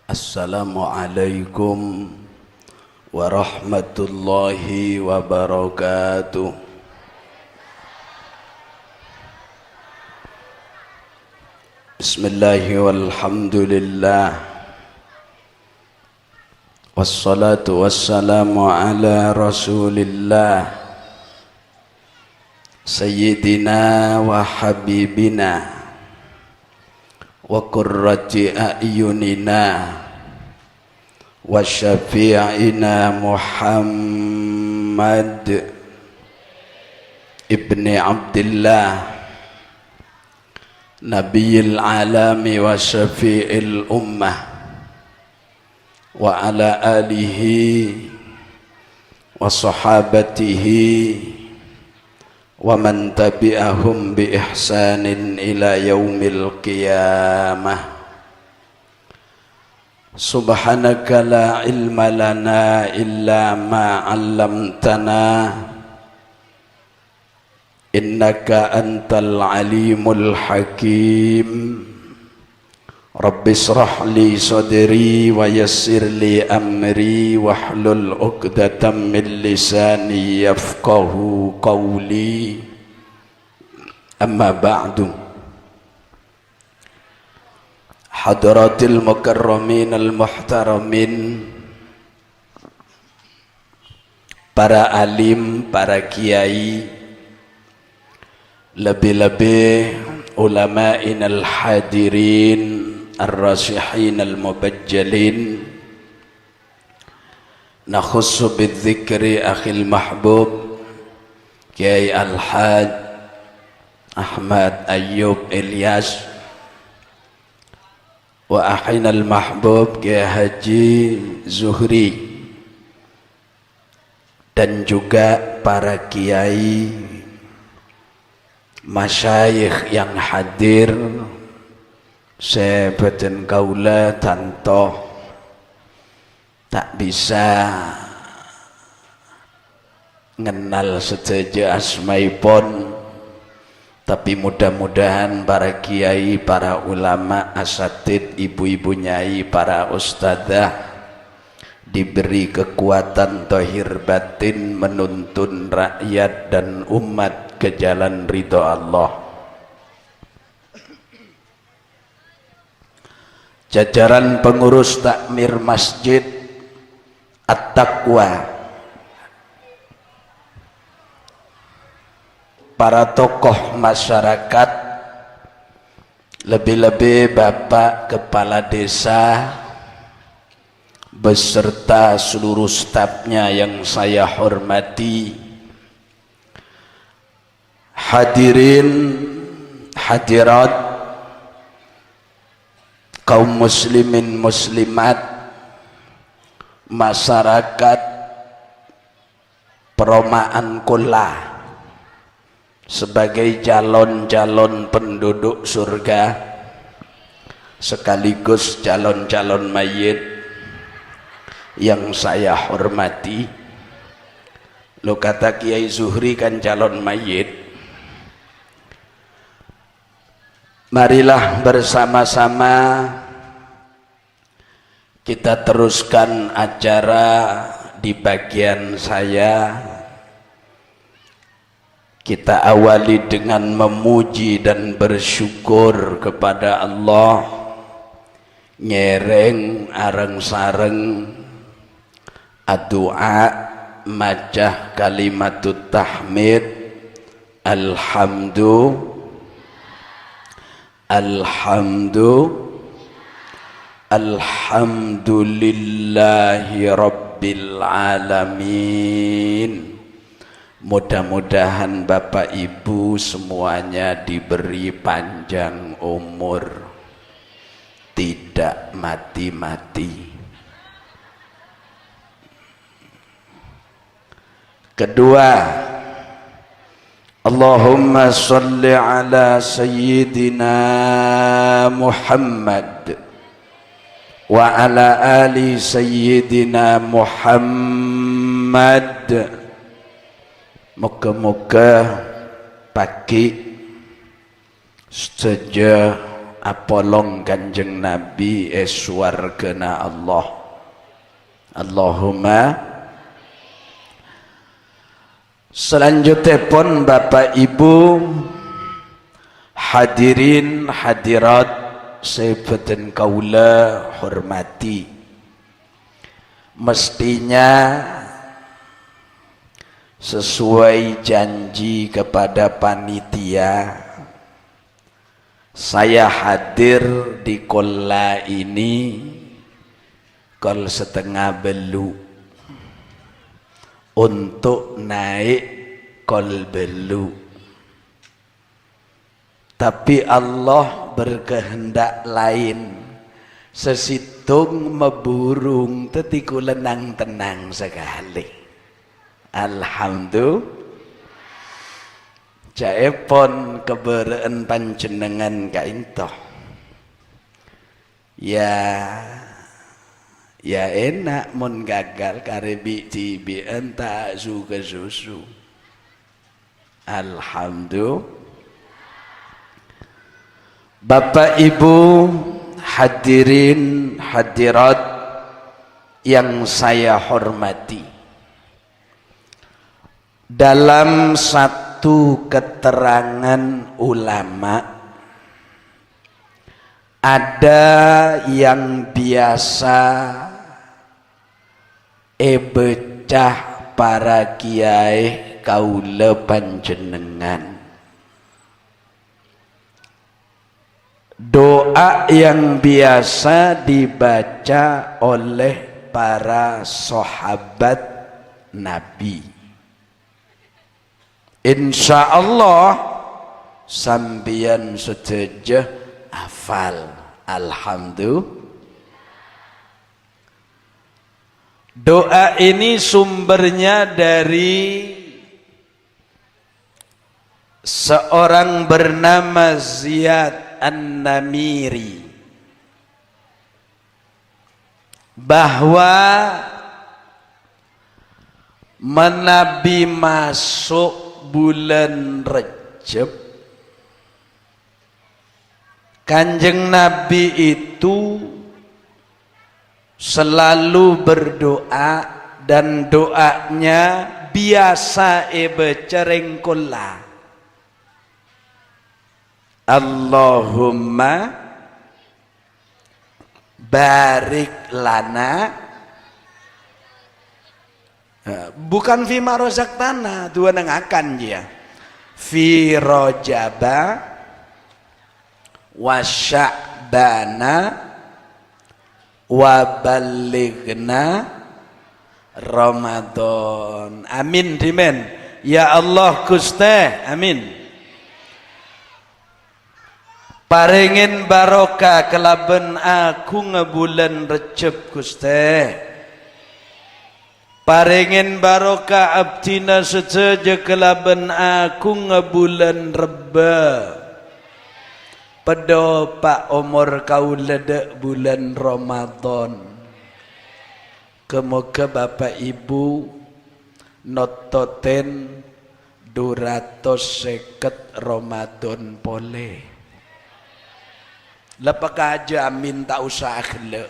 Assalamualaikum warahmatullahi wabarakatuh. Bismillahi walhamdulillah, wassalatu wassalamu ala rasulillah, sayyidina wa habibina wa qurrati a'yunina wa syafi'ina Muhammad ibni Abdillah nabiyil alami wa syafi'il ummah wa ala alihi wa sahabatihi wa man tabi'ahum bi ihsanin ila yaumil qiyamah. Subhanaka la ilma lana illa ma 'allamtana innaka antal alimul hakim. Rabbi shrah li sadri wa yassir li amri wahlul 'uqdatam min lisani yafqahu qawli. Amma ba'du. Hadratil mukarramin al muhtaramin, para alim, para kiai, lebih-lebih ulama'in al hadirin ar-rasihin al-mubajjalin, nakhussu bidzikri akhil mahbub Kiai Al-Haj Ahmad Ayyub Ilyas wa akhina al-mahbub Kiai Haji Zuhri, dan juga para kiai masyayikh yang hadir. Sebeten kaula tanto tak bisa ngenal sedaja asmaipun, tapi mudah-mudahan para kiai, para ulama, asatid, ibu-ibu nyai, para ustadzah diberi kekuatan zahir batin menuntun rakyat dan umat ke jalan ridha Allah. Jajaran pengurus takmir Masjid At-Taqwa, para tokoh masyarakat, lebih-lebih Bapak Kepala Desa beserta seluruh stafnya yang saya hormati, hadirin hadirat, kaum muslimin muslimat, masyarakat Perumahan Kula sebagai calon-calon penduduk surga sekaligus calon-calon mayit yang saya hormati. Lo kata Kiai Zuhri kan calon mayit. Marilah bersama-sama kita teruskan acara di bagian saya. Kita awali dengan memuji dan bersyukur kepada Allah, nyereng areng sareng addu'a majah kalimatut tahmid alhamdulillahi rabbil alamin. Mudah-mudahan Bapak Ibu semuanya diberi panjang umur, tidak mati-mati. Kedua, Allahumma salli ala sayyidina Muhammad wa ala ali sayyidina Muhammad. Moga-moga pagi saja apolong Kanjeng Nabi swargana Allah. Allahumma. Selanjutnya pun Bapak Ibu hadirin hadirat sebutan kaula hormati, mestinya sesuai janji kepada panitia saya hadir di kola ini kol setengah belu untuk naik kol belu, tapi Allah berkehendak lain. Sesitung meburung tetiku lenang tenang sekali. Alhamdulillah. Jaepon kebereen panjenengan kaintoh. Ya enak mun gagal karebi tibi enta suka susu. Alhamdulillah. Bapak Ibu hadirin hadirat yang saya hormati, dalam satu keterangan ulama ada yang biasa becah para kiai kaula panjenengan, doa yang biasa dibaca oleh para sahabat Nabi. Insya Allah sambian setuju hafal. Alhamdulillah. Doa ini sumbernya dari seorang bernama Ziyad An-Namiri, bahwa menabi masuk bulan Rejab, Kanjeng Nabi itu selalu berdoa, dan doanya biasa becerengkola, Allahumma barik lana, bukan fima rozaktana, dua nengakan dia, fi rojaba wa sya'bana wa balighna Ramadan. Amin dimen. Ya Allah Gusti, amin. Paringin barokah kelaben aku ngebulan Recep Gusti. Paringin barokah abdina sesaja kelaben aku ngebulan Reba. Pada pak umur kau ledek bulan Ramadan. Kemoga Bapak Ibu nototen 250 Ramadan boleh. Lepas aja amin tak usah akhlak.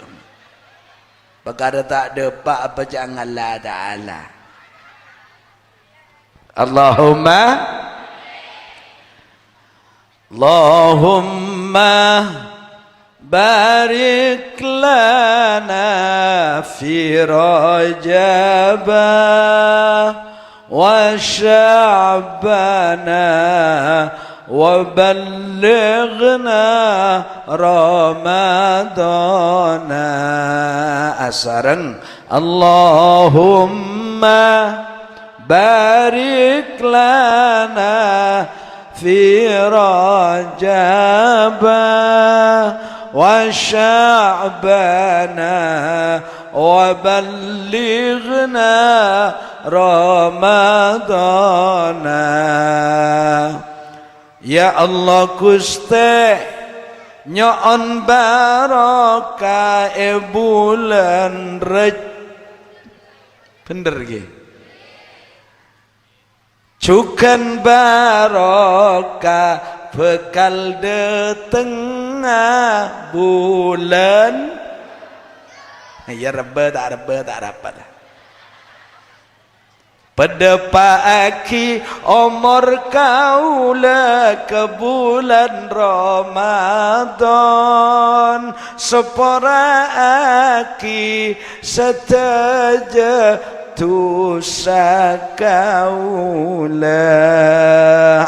Perkara tak ada pak apa jangan la ta'ala. Allahumma barik lana fi rajaba wa sya'bana wa ballighna ramadana. Asareng Allahumma barik lana fi rajaba wa sya'bana wa ballighna ramadana. Ya Allah Gusti, nyoon barokah bulan bener ge cukan barokah bekal deteng bulan ya reba tak dapat Pedepaki umur kaula ke bulan Ramadan sepora aki seteja dosa kaula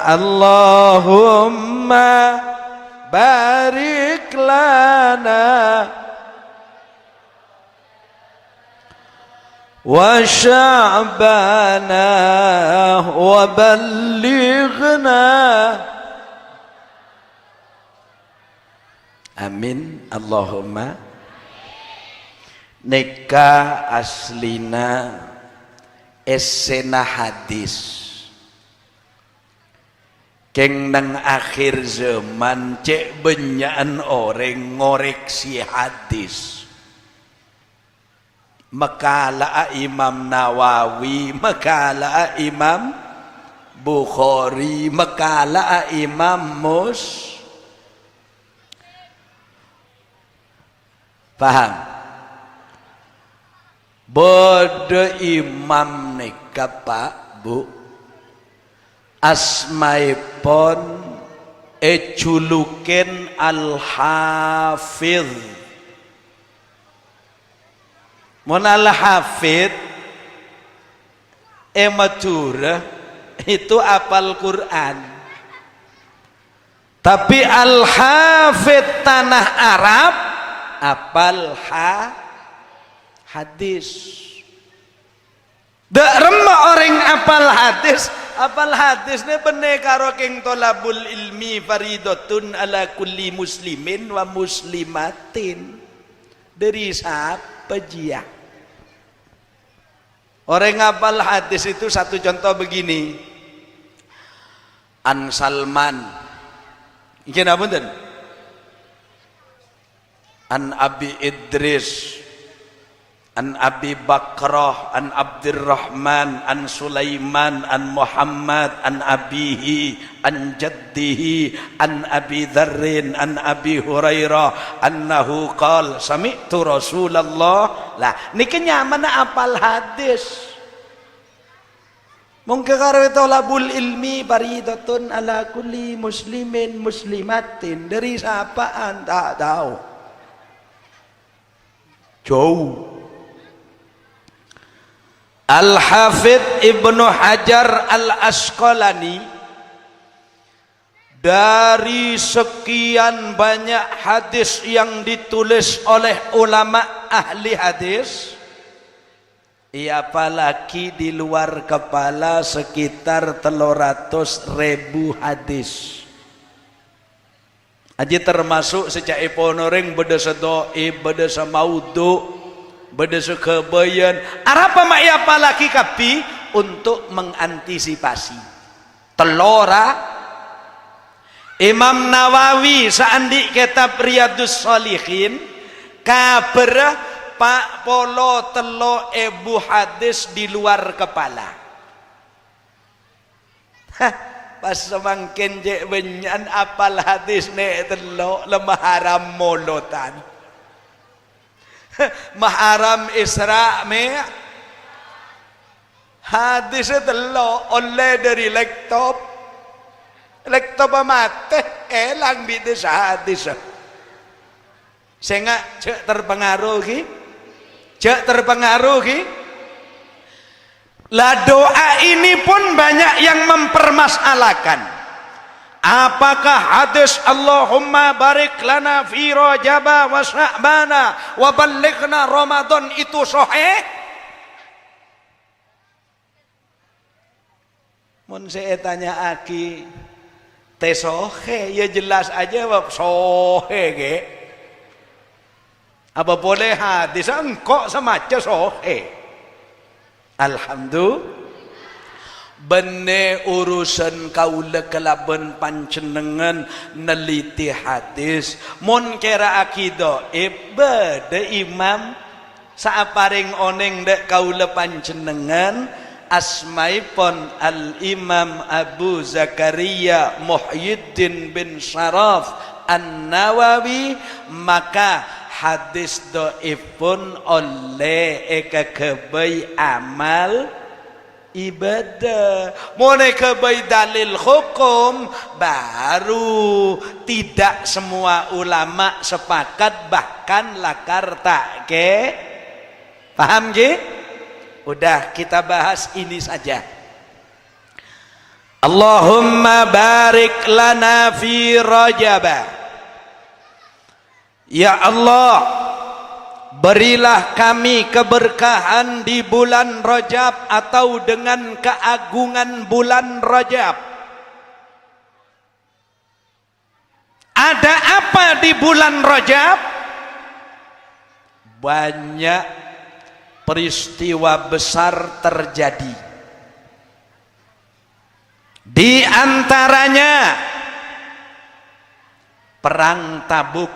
Allahumma barik lana wa sya'bana wa ballighna amin Allahumma nikah aslina esena hadis keng nang akhir zaman cek benyakan orang ngoreksi hadis makalah Imam Nawawi, makalah Imam Bukhari, makalah Imam paham? Bodo imam nika Pak Bu asmaipun ejuluken Al-Hafidh Mon al-hafid maturah itu apal Quran tapi al-hafid tanah Arab apal hadis dak remah orang apal hadis ne bener karo king tolabul ilmi faridatun ala kulli muslimin wa muslimatin dari siapa jia orang ngapal hadis itu satu contoh begini An Salman iki napunten An Abi Idris An Abi Bakrah An Abdurrahman An Sulaiman An Muhammad An Abihi An Jaddihi An Abi Dzarrin An Abi Hurairah annahu qala sami'tu Rasulullah lah niki nyaman apal hadis mungkin karo tolabul ilmi faridatun ala kulli muslimin muslimatin dari sapaan tak tahu jauh Al-Hafidh Ibnu Hajar Al-Asqalani dari sekian banyak hadis yang ditulis oleh ulama ahli hadis apalagi di luar kepala sekitar 300.000 hadis aja termasuk sejak eponoreng beda sedoi beda semaudhu beda kebayan arapa mak apalagi kapi untuk mengantisipasi telora Imam Nawawi saandi kitab Riyadhus Shalihin kabar Pak polo telo ebu hadis di luar kepala pas semangkin je benyan apal hadis ne telo lemah haram molotan maharam Isra me hadis telo oleh dari laptop mate elang di desa hadis sehingga cek terpengaruhi lah doa ini pun banyak yang mempermasalahkan apakah hadis Allahumma barik lana fi Rajaba wa Sya'bana wa ballighna Ramadan itu sahih? Mun saya tanya aki teh sahih ya jelas aja bab sahih ge. Apa boleh hadis engkau semaca sahih? Alhamdulillah bene urusan kaula kelaban pancenengan neliti hadis mun kira akidah beda imam saaparing oneng dek kaula pancenengan asmaipun al imam Abu Zakaria Muhyiddin bin Syaraf An-Nawawi, maka hadis dhaif pun oleh kebai amal ibadah. Mulai kebai dalil hukum, baru tidak semua ulama sepakat, bahkan lakar tak ke. Paham ge? Udah kita bahas ini saja. Allahumma barik lana fi Rajab. Ya Allah, berilah kami keberkahan di bulan Rajab atau dengan keagungan bulan Rajab. Ada apa di bulan Rajab? Banyak peristiwa besar terjadi. Di antaranya perang Tabuk.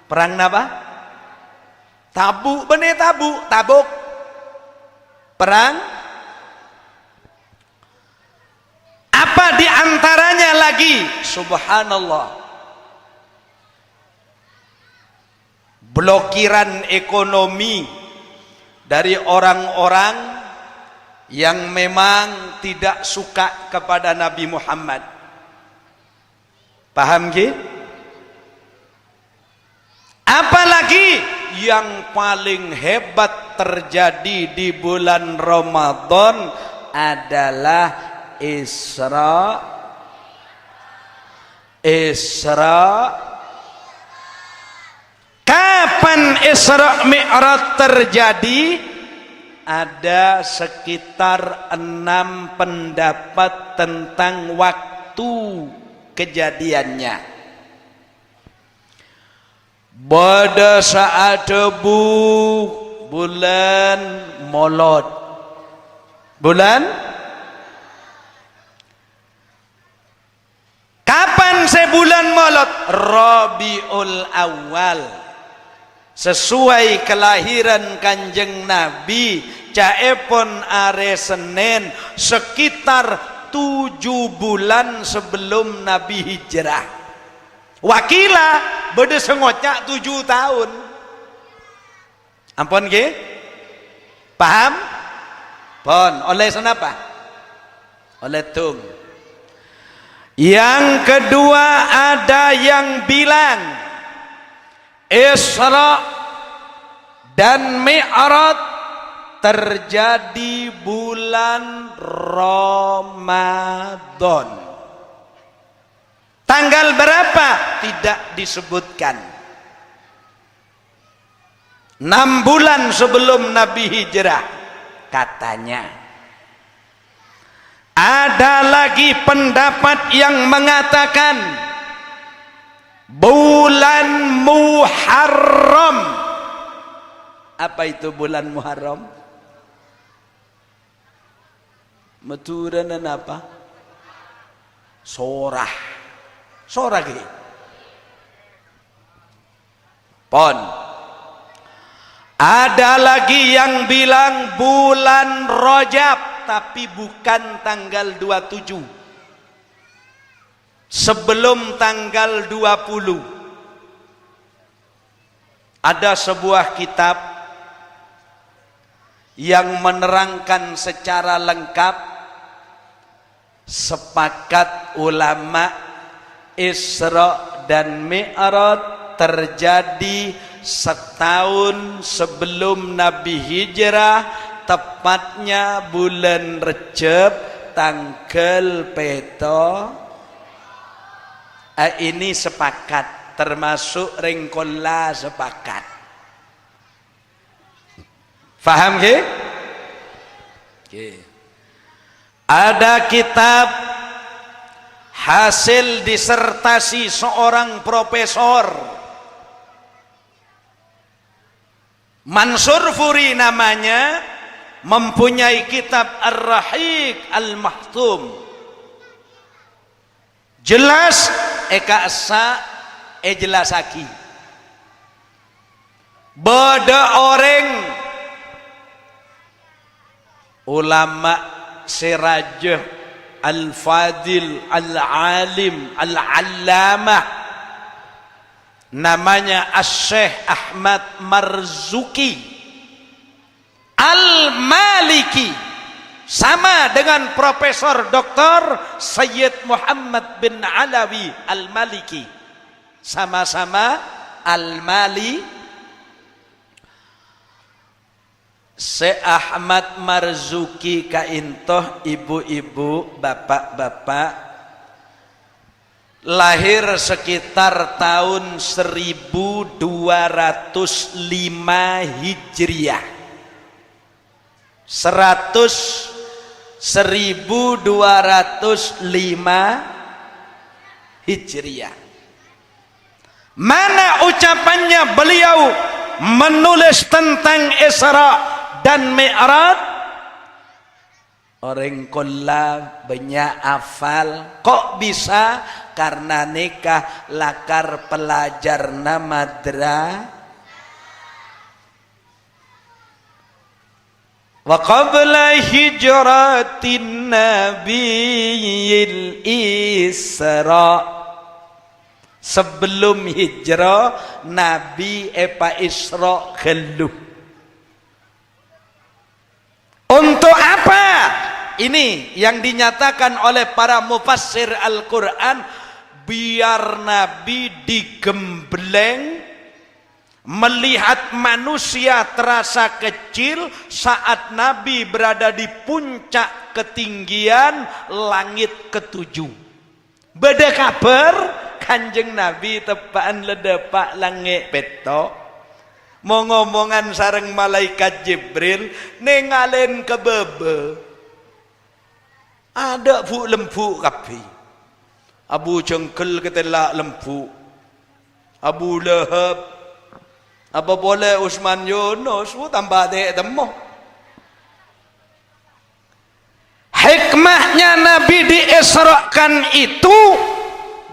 Perang apa? Tabuk, bener Tabuk, Tabuk. Perang. Apa di antaranya lagi? Subhanallah. Blokiran ekonomi dari orang-orang yang memang tidak suka kepada Nabi Muhammad. Paham ge? Apalagi yang paling hebat terjadi di bulan Ramadan adalah Isra. Kapan Isra Mi'raj terjadi? Ada sekitar 6 pendapat tentang waktu kejadiannya. Pada saat bulan Molod. Bulan? Kapan sebulan Molod? Rabiul Awal. Sesuai kelahiran Kanjeng Nabi, caepon are Senin, sekitar 7 bulan sebelum Nabi hijrah. Wakila beda sengocak 7 tahun. Ampun ke? Paham? Pon. Oleh kenapa? Oleh tung. Yang kedua, ada yang bilang Isra dan Mi'raj terjadi bulan Ramadan. Tanggal berapa? Tidak disebutkan. 6 bulan sebelum Nabi hijrah katanya. Ada lagi pendapat yang mengatakan bulan Muharram. Apa itu bulan Muharram? Meturanan apa? Sorah. Soragi. Pon. Ada lagi yang bilang bulan Rajab, tapi bukan tanggal 27. Sebelum tanggal 20. Ada sebuah kitab yang menerangkan secara lengkap, sepakat ulama Isra dan Mi'raj terjadi setahun sebelum Nabi hijrah, tepatnya bulan Rejab tanggal peto. Ini sepakat, termasuk Rengkola sepakat. Faham ke? Ada kitab hasil disertasi seorang profesor Mansur Furi namanya, mempunyai kitab Ar-Rahiq Al-Mahtum. Jelas eka asa jelasaki beda orang ulama Sirajah Al-Fadil Al-Alim Al-Allamah namanya Asy-Syaikh Ahmad Marzuki Al-Maliki, sama dengan Profesor Dr. Sayyid Muhammad bin Alawi Al-Maliki, sama-sama Al-Mali. Syekh Ahmad Marzuki kaintoh ibu-ibu, bapak-bapak, lahir sekitar tahun 1205 Hijriah. 1205 Hijriah. Mana ucapannya beliau menulis tentang Isra dan Mi'raj? Orang kolla banyak hafal. Kok bisa? Karena nikah lakar pelajar namadra. Wa qabla hijratin nabiyil Isra, sebelum hijrah Nabi epa Isra geluh. Untuk apa? Ini yang dinyatakan oleh para mufassir Al-Quran, biar Nabi digembleng melihat manusia terasa kecil saat Nabi berada di puncak ketinggian langit ketujuh. Beda kabar Kanjeng Nabi tepaan ledepak langit petok, mau ngomongan sareng malaikat Jibril nengalen ke bebe, ada bu lembu kapi, Abu Jengkel ketelak lembu, Abu Lahab, apa boleh Usman Yunus, tambah dek temoh. Hikmahnya Nabi diisrakan itu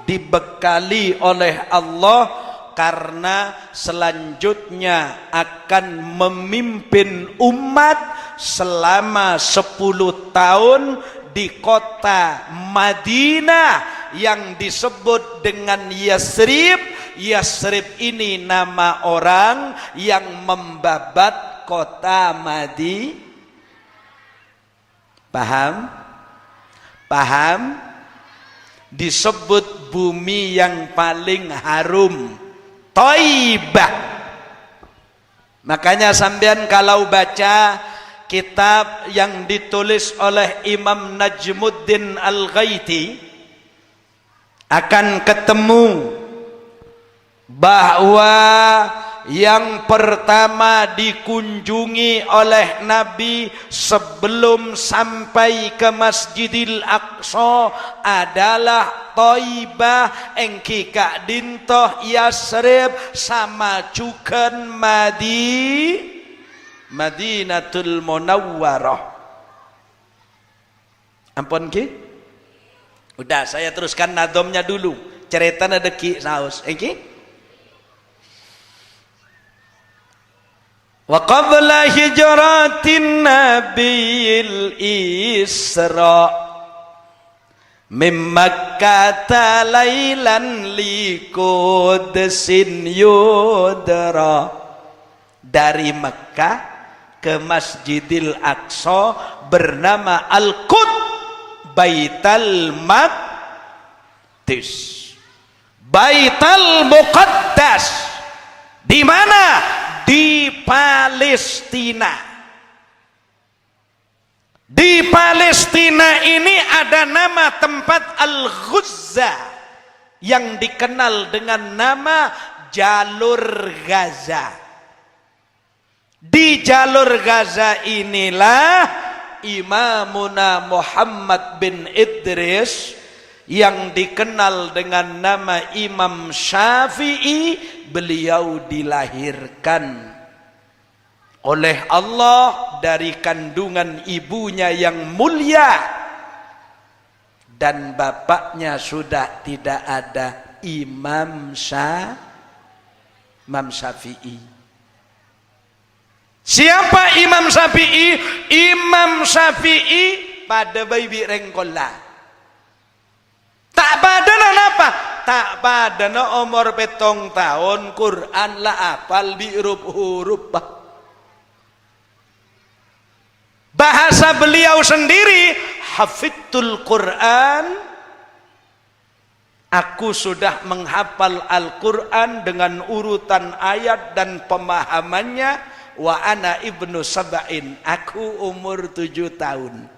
dibekali oleh Allah karena selanjutnya akan memimpin umat selama 10 tahun di kota Madinah yang disebut dengan Yasrib. Yasrib ini nama orang yang membabat kota Madinah. Paham? Paham? Disebut bumi yang paling harum, Thaibah. Makanya sampean kalau baca kitab yang ditulis oleh Imam Najmuddin Al-Ghaiti akan ketemu bahwa yang pertama dikunjungi oleh Nabi sebelum sampai ke Masjidil Aqsa adalah Thaibah, engki kak dintoh Yasrib, sama juga Madinatul Munawwarah. Ampun ki? Udah, saya teruskan nadomnya dulu. Cerita nadeki saus, engki? Wa qabla hijratin nabiyil Isra min Makkah lailan liqudsin yudra, dari Makkah ke Masjidil Aqsa bernama Al-Quds, Baitul Maqdis, Baitul Muqaddas. Di mana? Di Palestina. Di Palestina ini ada nama tempat Al-Ghuzza yang dikenal dengan nama Jalur Gaza. Di Jalur Gaza inilah Imamuna Muhammad bin Idris yang dikenal dengan nama Imam Syafi'i, beliau dilahirkan oleh Allah dari kandungan ibunya yang mulia, dan bapaknya sudah tidak ada, Imam Syafi'i. Siapa Imam Syafi'i? Imam Syafi'i pada bayi rengkola. Tak pada apa? tak pada umur 7 tahun Quran lah apal bi huruf bah. Bahasa beliau sendiri, hafidtul Quran, aku sudah menghafal Al-Quran dengan urutan ayat dan pemahamannya. Wa ana ibnu sab'in, aku umur 7 tahun.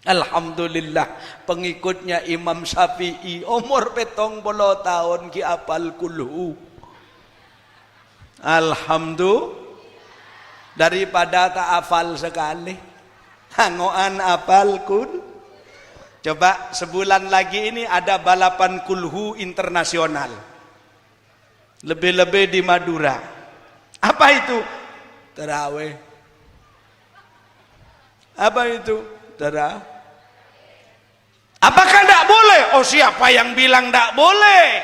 Alhamdulillah, pengikutnya Imam Syafi'i umur 70 tahun ki apal kulhu. Alhamdulillah, daripada tak hafal sekali, hangoan apal kul. Coba sebulan lagi ini ada balapan kulhu internasional, lebih-lebih di Madura. Apa itu? Terawih. Apa itu? Terawih. Apakah tidak boleh? Oh, siapa yang bilang tidak boleh?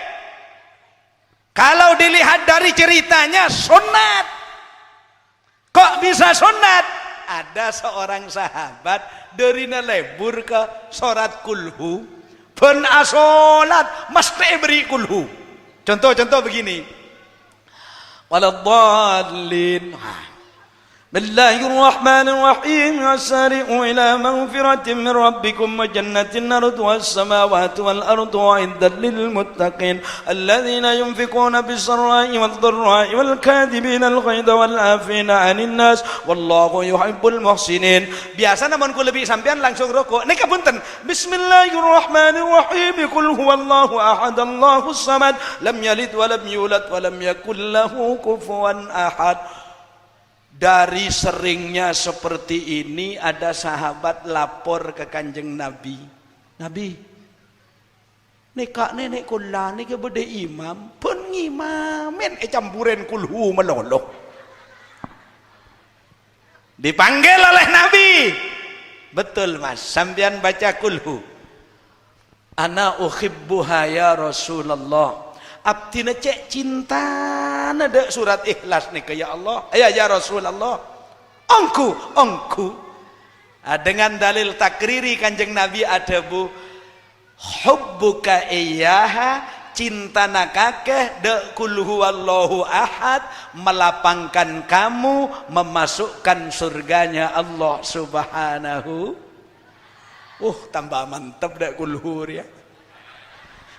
Kalau dilihat dari ceritanya sunat. Kok bisa sunat? Ada seorang sahabat dari lebur ke sorat kulhu, ben asolat mesti beri kulhu. Contoh-contoh begini. Waladhdallin. Bismillahirrahmanirrahim. Wasari'u ila maghfiratin min rabbikum wa jannatin arduha as-samawati wal ardu u'iddat lil muttaqin alladhina yunfiquna bis-sarra'i wad-dharra'i wal kadhibina al-ghayza wal 'afina 'anil nas wallahu yuhibbul muhsinin. Biasa namun ku lebih sampean langsung rukuk. Nika punten. Bismillahirrahmanirrahim. Qul huwallahu ahad Allahus samad lam yalid wa lam yulad wa lam yakul lahu kufuwan ahad. Dari seringnya seperti ini ada sahabat lapor ke Kanjeng Nabi. Nabi, nekak nenek kula ni ke bede imam, pun ngimamen campuren kulhu meloloh. Dipanggil oleh Nabi. Betul mas, sampean baca kulhu. Ana uhibbuha ya Rasulullah. Abdina cek cinta nada surat ikhlas nih ya Allah, ya Rasulullah, ongku dengan dalil takriri Kanjeng Nabi ada bu hubbuka iyyaha, cinta nakakeh de kul huwallahu ahad, melapangkan kamu memasukkan surganya Allah subhanahu. Tambah mantap dak kulhu ya.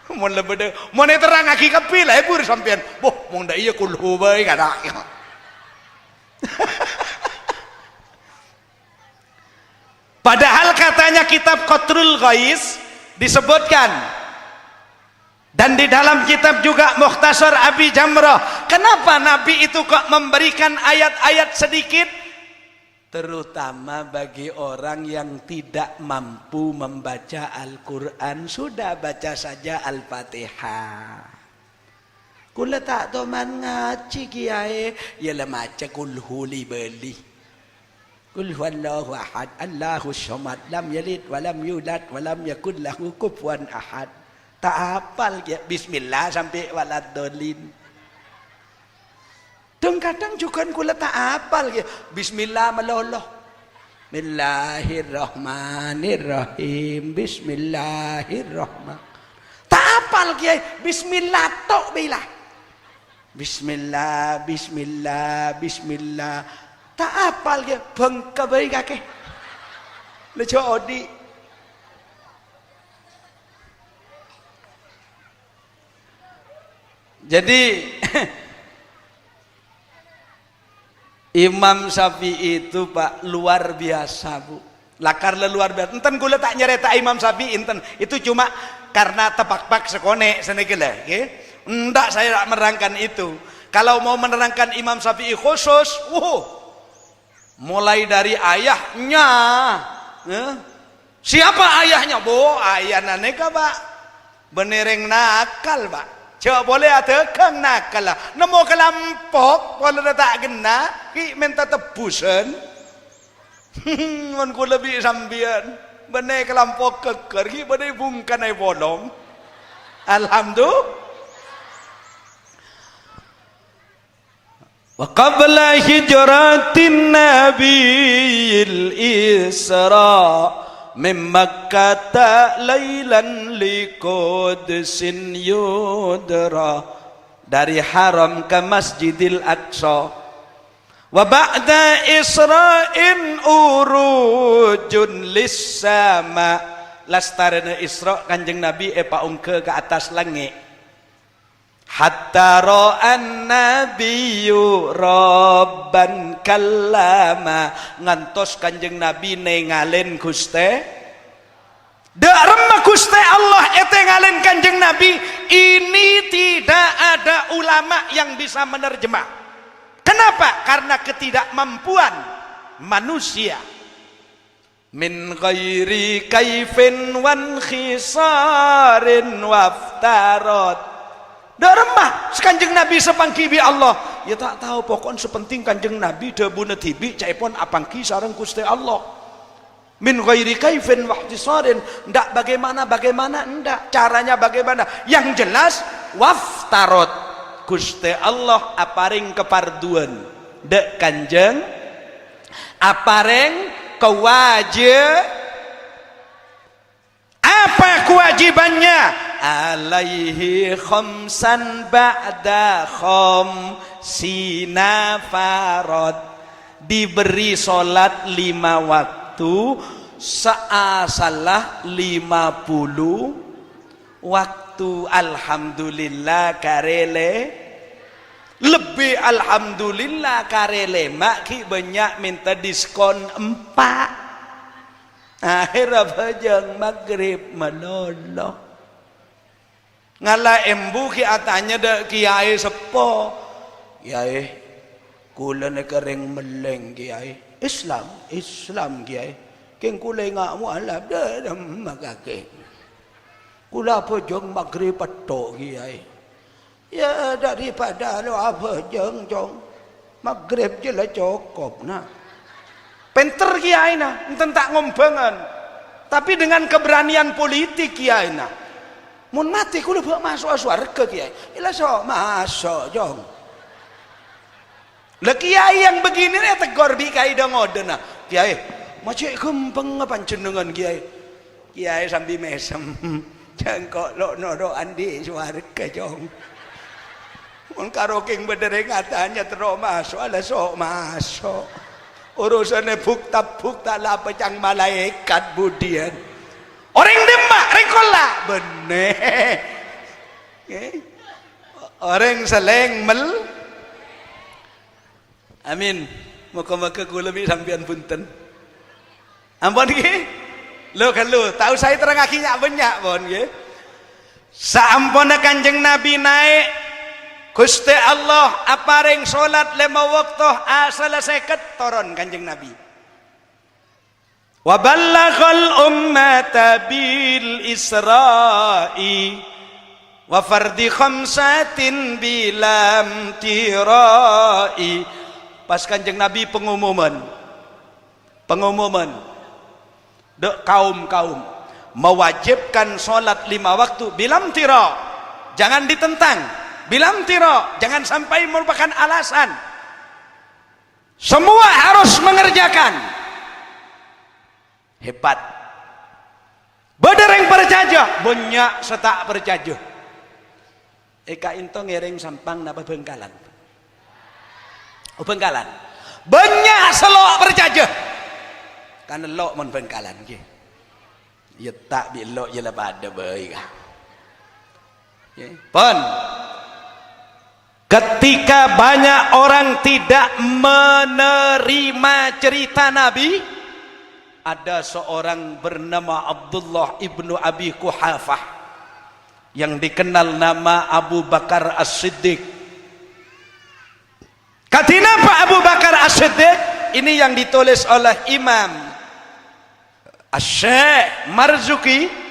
Mun lebede mun terang aki kapil hebur sampean. Boh mun da iya kulhu bae kada. Padahal katanya kitab Qatrul Ghais disebutkan, dan di dalam kitab juga Mukhtasar Abi Jamrah, kenapa Nabi itu kok memberikan ayat-ayat sedikit? Terutama bagi orang yang tidak mampu membaca Al-Quran, sudah baca saja Al-Fatihah. Kula tak toman ngaji kiai, ialah maca kulhu li beli. Kul huwallahu ahad, Allahus samad, lam yalid wa lam yulad wa lam yakul lahu kufuwan ahad. Tak hafal ya bismillah sampai waladdallin. Dan kadang juga kula tak hafal ya bismillah meloloh. Bismillahirrahmanirrahim. Bismillahirrahmanirrahim. Tak hafal kiai bismillah tok bila. Bismillah, bismillah, bismillah. Tak hafal kiai bengka bae kakek. Lejo odi. Jadi Imam Syafi'i itu Pak luar biasa bu, lakar luar biasa. Enten kula tak nyerita Imam Syafi'i enten itu cuma karena tepak-pak sekone senegela, Enggak, saya tak menerangkan itu. Kalau mau menerangkan Imam Syafi'i khusus, mulai dari ayahnya, siapa ayahnya? Ayahnya neka Pak, benereng nakal Pak. Coba boleh ada kang nakal lah. Nemu kelampok, kalau tak kena, minta tebusan. Menku lebih sambian, bener kelampok keker, bener bungkan ay bolong. Alhamdulillah. Wa qabla hijratin nabiyil isra min Makkata lailan liqudsin yudra, dari haram ke Masjidil Aqsa. Wa ba'da Isra'in urujun lis-sama, lastarana Isra Kanjeng Nabi paungke ke atas langit. Hatta ra'an nabiyyu rabban kallama, ngantos Kanjeng Nabi nengalen Guste dak remah Guste Allah ete ngalen Kanjeng Nabi. Ini tidak ada ulama yang bisa menerjemah. Kenapa? Karena ketidakmampuan manusia. Min ghairi kaifin wan khisarin waftarot, dak remah Kanjeng Nabi sepangki bi Allah. Ya tak tahu pokon sepenting Kanjeng Nabi debuna tibi caipon apangki sareng Gusti Allah. Min ghairi kaifin wa ihtisarin, ndak bagaimana ndak caranya bagaimana, yang jelas waftarot Gusti Allah aparing keparduan dek Kanjeng apareng apa kewajibannya? Alaihi khamsan ba'da khamsina farad, diberi solat 5 waktu saasalah 50 waktu. Alhamdulillah karele lebih, alhamdulillah karele maki banyak minta diskon 4. Akhirnya bajang maghrib melolo ngala embu ki atanya dak kiai sepo, kiai kula ne kering meleng kiai Islam kiai keng kula ngak mualaf dah magake kula bajang maghrib petok kiai. Ya daripada lo apa jong maghrib je lah cukup nah. Penter kiai nah, enten tak ngombangan. Tapi dengan keberanian politik kiai nah. Mun mati kudu bawa masuk surga kiai. Ila sok masuk jong. Lah kiai yang begini nih tegor bi kiai dah ngoden nah. Kiai, macam gempeng apa jenengan kiai? Kiai sambil mesem. Jangkok lo nodo andi surga jong. Mun karoking bedereng katanya terus masuk, ala sok masuk. Urusannya bukta lah pecang malaikat budian. Orang demak rekola bener. Orang seleng amin. Muka-muka kula lebih sampean punten. Ampun nggih. Lo kan lo tahu saya terang akinya banyak pun nggih. Saampuna Kanjeng Nabi naik Gusti Allah apareng salat 5 waktu selesai turun Kanjeng Nabi. Wa ballaghal ummata bil isra'i wa fardi khamsatin bilam tirai. Pas Kanjeng Nabi pengumuman dek kaum mewajibkan salat 5 waktu bilam tira, jangan ditentang. Bilam tiro, jangan sampai merupakan alasan. Semua harus mengerjakan. Hebat. Badereng percaya, banyak setak percaya. Eka into ngereng sampang napa Bengkalan. Oh Bengkalan. Banyak selok percaya. Karena lok mon Bengkalan ki. Ya tak bi lok je lah pada baik. Pon. Ketika banyak orang tidak menerima cerita Nabi, ada seorang bernama Abdullah ibnu Abi Quhafah yang dikenal nama Abu Bakar As-Siddiq. Katina Pak Abu Bakar As-Siddiq ini yang ditulis oleh Imam Asy-Syaikh Marzuki.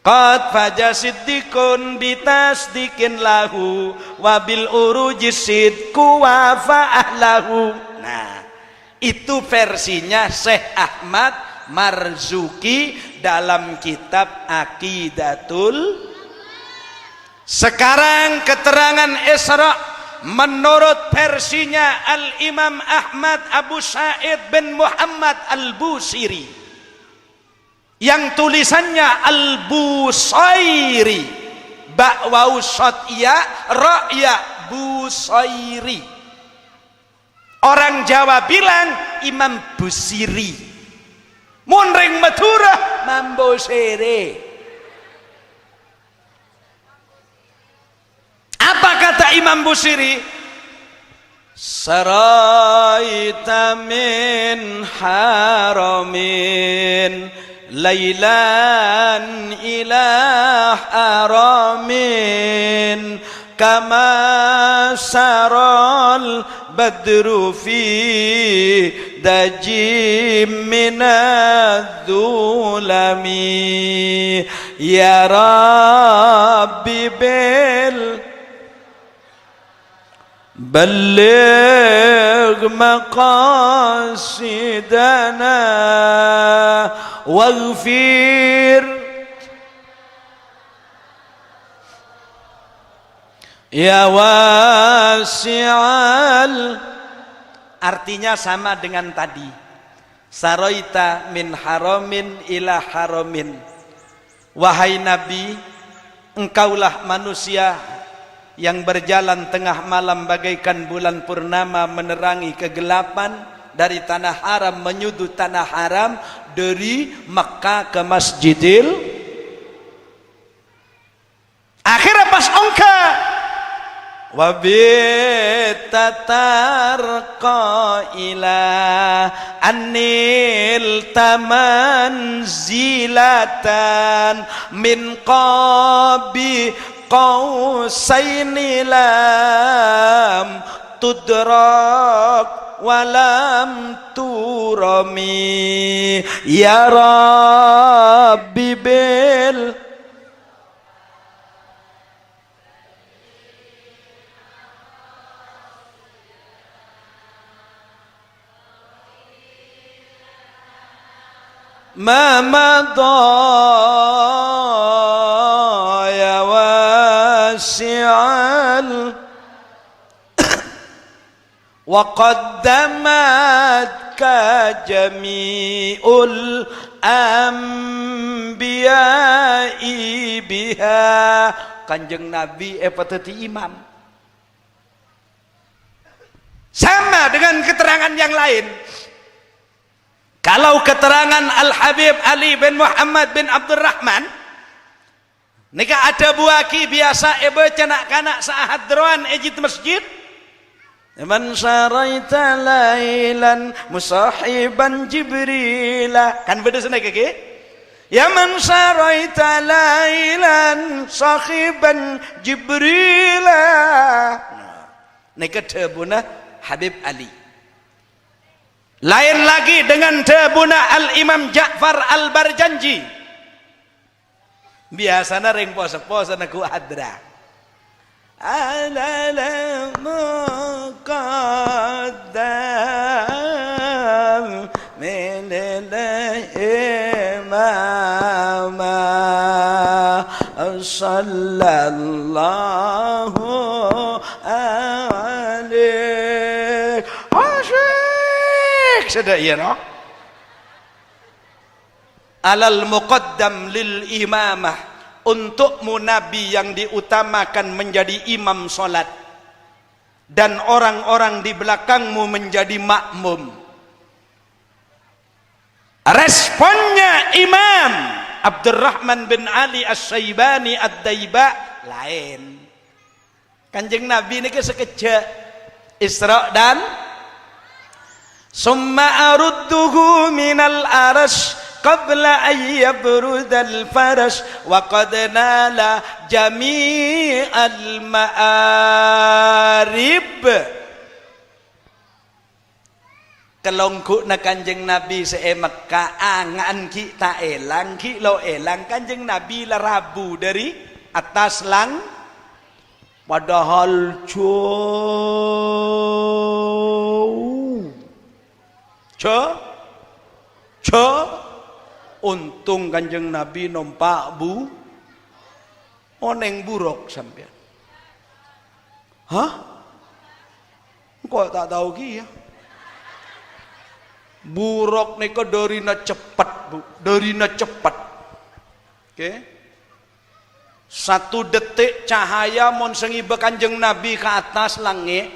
Qad faja siddiqun bitasdiqin lahu wabil uruji sidku wa fa'ahlahu. Nah, itu versinya Syekh Ahmad Marzuki dalam kitab Aqidatul. Sekarang keterangan Isra menurut versinya Al-Imam Ahmad Abu Sa'id bin Muhammad Al-Busiri. yang tulisannya Al-Busairi, ba waw shad ya ra ya, Busairi. Orang Jawa bilang Imam Busiri, munring Madura Mambosere. Apa kata Imam Busiri? Saraita min haramin lailan ila haramin kama saral badru fi dajim minadh-dhulami ya rabbi bil balligh maqasidana waghfir ya wasi'al. Artinya sama dengan tadi, saroita min haramin ila haramin. Wahai Nabi, engkaulah manusia yang berjalan tengah malam bagaikan bulan purnama menerangi kegelapan dari tanah haram menuju tanah haram, dari Makkah ke Masjidil. Akhirnya pas ongka wabitatar ila anil tamanzilatan min qabi qausaini lam tudrak walam turami ya rabbi bil ma madha ya wasi'al wa qaddamatka jami'ul anbiya'i biha. Kanjeng Nabi epateti imam. Sama dengan keterangan yang lain. Kalau keterangan Al-Habib Ali bin Muhammad bin Abdurrahman, nika ada buaki biasa ebe cenak kanak sahadroan ejit masjid. Man syaraita lailan musahiban Jibrila. Kan beda sana keke? Ya man syaraita lailan sahiban Jibrila. Nika debuna Habib Ali. Lain lagi dengan debuna Al-Imam Ja'far Al-Barjanji. Biasana ring pose-pose naku hadra. Ala muqaddam min al-imam sallallahu alaihi sudah iya no? Alal muqaddam lil imamah, untukmu Nabi yang diutamakan menjadi imam solat dan orang-orang di belakangmu menjadi makmum. Responnya Imam Abdurrahman bin Ali As-Syaibani Ad-Daiba lain. Kanjeng Nabi ini sekejap Isra dan summa arudduhu minal arash qabla an yabrudal farash wa qad nala jami'al ma'arib. Kelongku na Kanjeng Nabi seemak kaangan ki ta elang ki lo elang Kanjeng Nabi la rabu dari atas lang padahal untung Kanjeng Nabi nompak oneng buruk sampean. Hah? Kok tak tahu ki ya? Buruk niko dorina cepet bu, dorina cepet. Oke, 1 detik cahaya mon sengibe Kanjeng Nabi ke atas langit,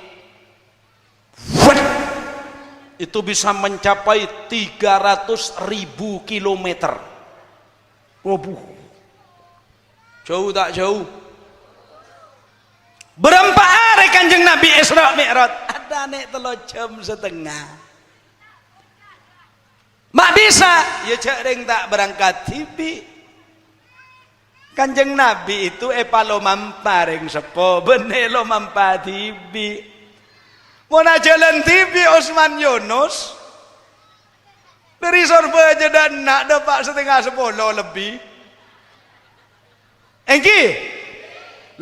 itu bisa mencapai 300.000 kilometer. Wabuh, jauh tak jauh. Berapa hari Kanjeng Nabi Isra Mi'raj? Ada nek 3 jam setengah. Mak bisa, ya cering tak berangkat tibi. Kanjeng Nabi itu epalo mamparing sepo, benelo mampa tibi. Mona jalan tibi Osman Yunus. Dari Sorba aja dan nak dapat 9:30 lebih. Engki,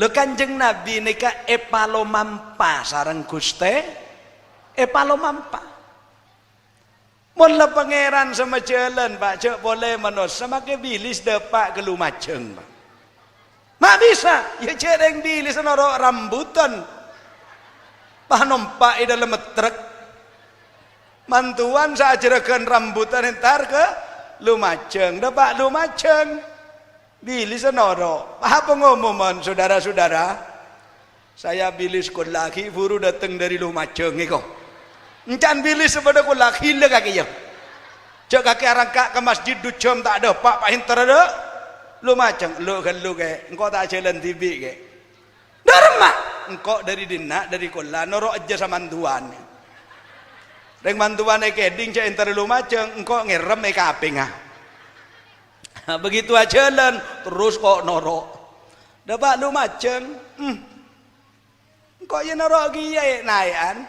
lo Kanjeng Nabi nika epalo mampa sareng Guste, epalo mampa. Mula pangeran sama jalan Pak Cek boleh manos sama ke bilis dapat ke Lumajang Pak. Mak bisa, ya cereng bilis norok rambutan. Pak nompak di dalam truk. Mantuan saajerakan rambutan entar ke Lumajang, dapat Lumajang. Bilis norok. Pak pengumuman saudara-saudara. Saya bilis kun lagi buru datang dari Lumajang iko. Encan bilis sepada kun lagi le kaki ya. Cek kaki arangka ke masjid ducom tak ada pak hinter ada. Lumajang lu kan lu ke engkau tak jalan tibi ke Dharma engkau dari dina dari kola norok aja sama mantuan reng mantuan keding cek entar Lumajang engkau ngerem kaping begitu aja jalan terus kok norok dapat Lumajang engkau ya norok gaya naikan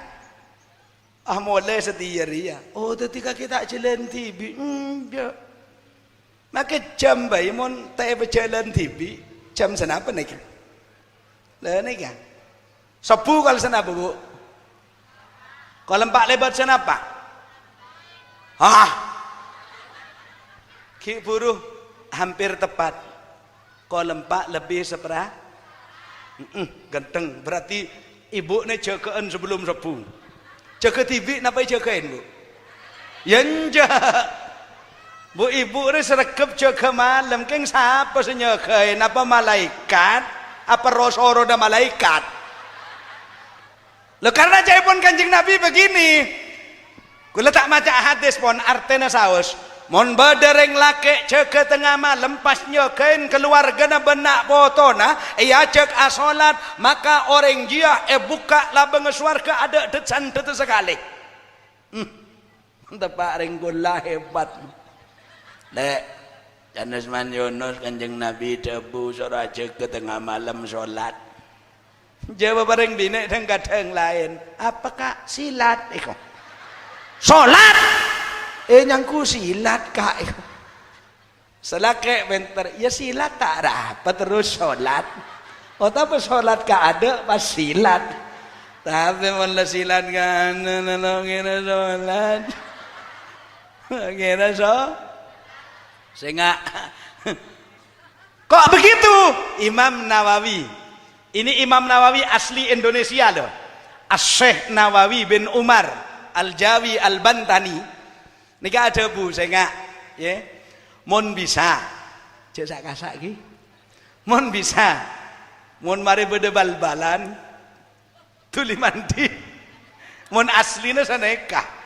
mulai setiap oh ketika kita jalan tibi ya maka jam bayi mon tak berjalan TV jam senapa nih kan? Lah nih kan? 10 kalau senapa bu? Kalau 4 lebat senapa? Ki buruh hampir tepat. Kalau 4 lebih seperah? Ganteng berarti ibu nih jagaan sebelum 10. Jaga TV napa jagain bu? Yanja. Bu ibu ini serekep jaga malam, keng siapa senyagain? Apa malaikat? Apa rosoro dan malaikat? Loh karena pun Kanjeng Nabi begini. Kula tak maca hadis pun artena saus. Mon badereng lake jaga tengah malam pas nyagain keluarga na benak potona, ia cek asolat maka orang dia buka labang suarga ada detan sekali. Tepak ringgulah hebat. Dek, Jan Usman Yunus Kanjeng Nabi debu soraja ke tengah malam sholat. Jawab bareng bini dan kadang lain. Apakah silat? Iko. Sholat? Nyangku silat kak. Iko. Selake bentar. Ya silat tak rapat terus sholat. Oh tapi sholat kak ada pas silat. Tapi malah silat kan nolongin sholat. Kira so. Sehingga kok begitu Imam Nawawi ini Imam Nawawi asli Indonesia loh As-Syekh Nawawi bin Umar Al-Jawi Al-Bantani ini ada bu sehingga ya mon bisa cek kasak ki mon bisa mon mari bede bal-balan tuli mandi mon aslinya saneka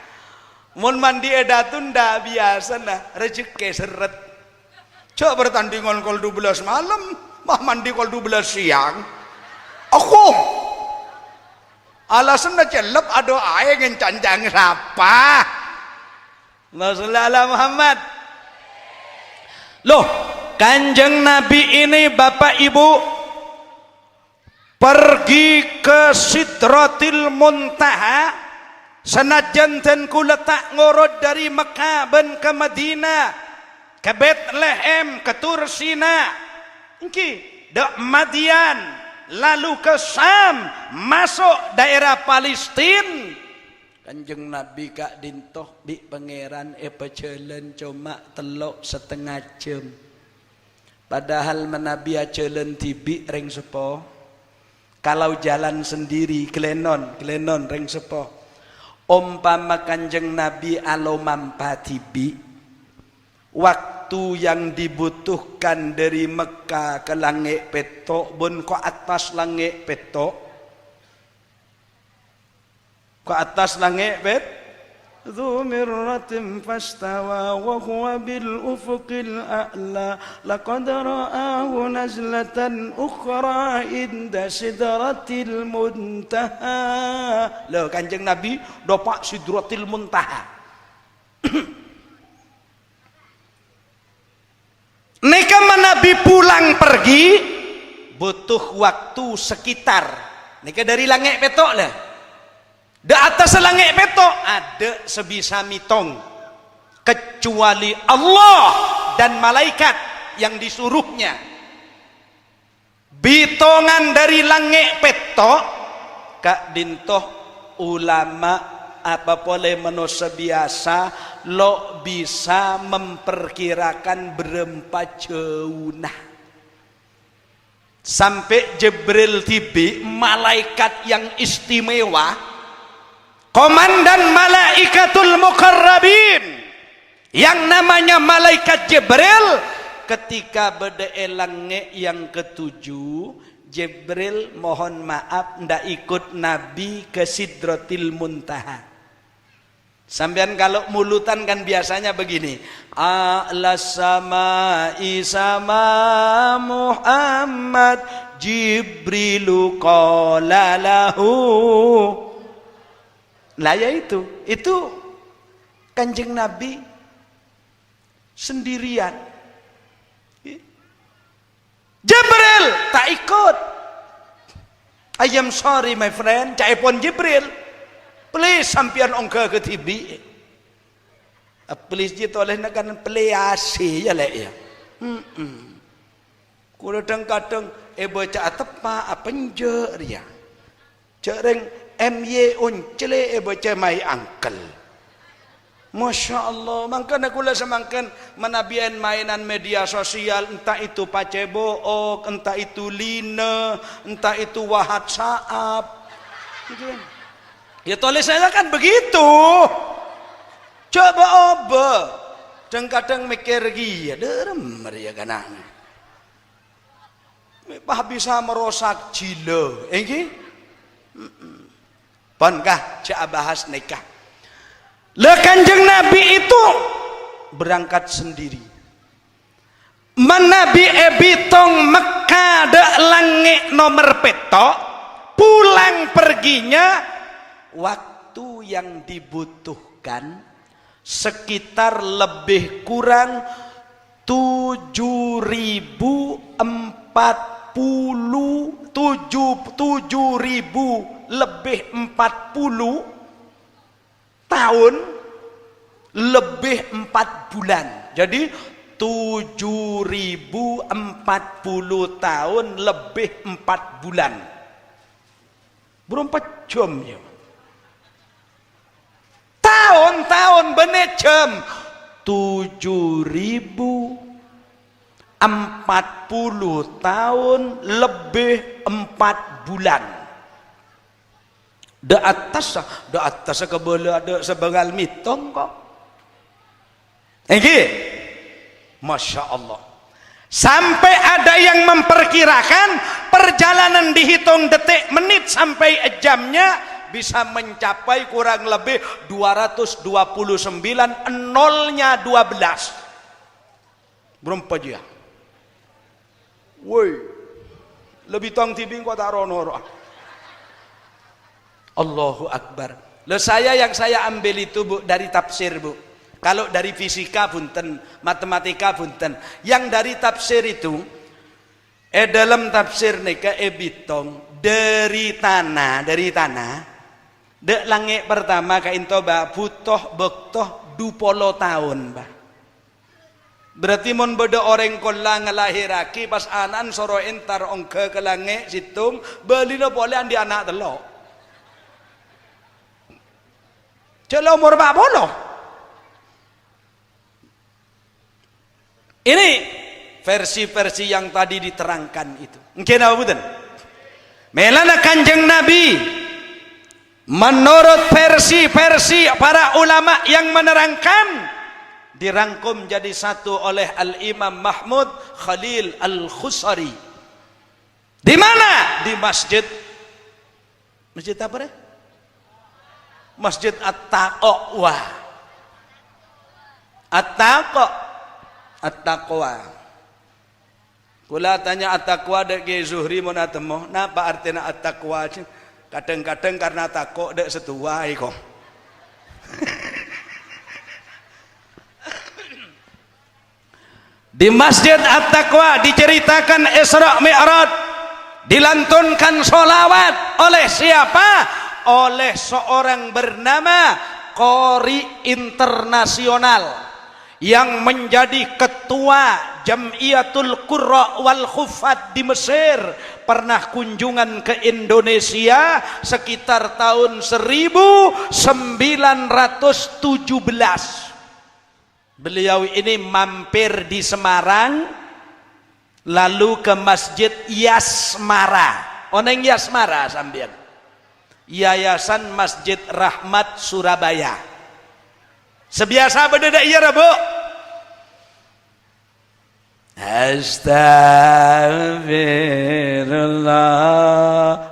mun mandi edatun dah biasa nah rezeki seret. Cok bertandingan kol 12 malam, mah mandi kol 12 siang. Aku alasan na celep ada air yang canjang siapa? Masalah Muhammad. Loh, Kanjeng Nabi ini Bapak Ibu pergi ke Sidratil Muntaha. Senajan ten ku letak ngorot dari Mekah ben ke Madinah ke Bethlehem ke Tursina engki dak Madian lalu ke Sam masuk daerah Palestina Kanjeng Nabi kak dintoh di pangeran jalan cuma 3,5 jam padahal menabi jalan tibi ring sepo kalau jalan sendiri Glenon ring sepo umpama Kanjeng Nabi alomampatibi, waktu yang dibutuhkan dari Mekah ke langit petok bun ke atas langit petok, ke atas langit petok, ذو مرة فاستوى وهو بالأفق الأعلى لقد رآه نزلة أخرى عند سدرة المنتهى. Loh, Kanjeng Nabi dopak Sidratil Muntaha. Neka Nabi pulang pergi butuh waktu sekitar neka dari langit petok lah. Di atas langit petok ada sebisa mitong kecuali Allah dan malaikat yang disuruhnya. Bitongan dari langit petok kak dintoh ulama apa boleh manusia biasa lo bisa memperkirakan berempat jauh nah. Sampai Jibril tibi malaikat yang istimewa, komandan malaikatul muqarrabin yang namanya malaikat Jibril, ketika berde langit yang ketujuh, Jibril mohon maaf ndak ikut Nabi ke Sidratil Muntaha. Sampean kalau mulutan kan biasanya begini, a'las sama'i sama Muhammad Jibrilu qala lahu. Lah ya itu Kanjeng Nabi sendirian. Jibril tak ikut. I am sorry my friend, caipon Jibril. Please sampian ongka ke tibi. Please je toleh nak kan peleasi ya lek ya. Kadang-kadang baca tepa penjer ya. Cereng MY uncele baca mai angkel. Masya Allah, makanya kula semangkan menabian mainan media sosial, entah itu Facebook, entah itu Line, entah itu WhatsApp. Gitu. Ya tulis saya kan begitu. Coba oba, kadang-kadang mikir gila, derem ya kanang. Pah bisa merosak jilo, engki? Pankah cak bahas nikah. Le Kanjeng Nabi itu berangkat sendiri. Menabi ebitong Mekah de langit nomor petok, pulang perginya waktu yang dibutuhkan sekitar lebih kurang 7.040 lebih 40 tahun lebih 4 bulan. Jadi 7.040 tahun lebih 4 bulan. Berapa jam ya? Tahun-tahun bener jam. 7.040 tahun lebih 4 bulan. Da atas kebole ada sebagal mitong kok. Masya Allah. Sampai ada yang memperkirakan perjalanan dihitung detik, menit sampai jamnya bisa mencapai kurang lebih 229, nolnya 12. Berapa dia? Woi, lebih tong tibing kok tak rono. Allahu Akbar. Loh yang saya ambil itu Bu dari tafsir Bu. Kalau dari fisika punten, matematika punten. Yang dari tafsir itu dalam tafsir nika bitong dari tanah dek langit pertama kain toba butuh bektoh 20 tahun bah. Berarti mon beda orang kolang ngelahiraki pas anan soro entar ongke ke langit situng belino boleh andi anak telok. Jelo umur 40. Ini versi-versi yang tadi diterangkan itu. Mungkin apa betul? Melana Kanjeng Nabi Menurut versi-versi para ulama yang menerangkan, dirangkum jadi satu oleh Al-Imam Mahmud Khalil Al-Khusari. Di mana? Di masjid apa deh? Masjid At-Taqwa. At-Taqwa. Kula tanya At-Taqwa dek Ki Zuhri mun atemo, napa artinya At-Taqwa? Kadang-kadang karena takut dek setua kok. Di Masjid At-Taqwa diceritakan Isra Mi'raj, dilantunkan sholawat oleh siapa? Oleh seorang bernama Qori Internasional yang menjadi ketua Jam'iyatul Qurra wal Khuffat di Mesir. Pernah kunjungan ke Indonesia sekitar tahun 1917. Beliau ini mampir di Semarang, lalu ke Masjid Yasmara. Oneng Yasmara sambian. Yayasan Masjid Rahmat Surabaya. Sebiasa berdeda iya Bu. Astagfirullah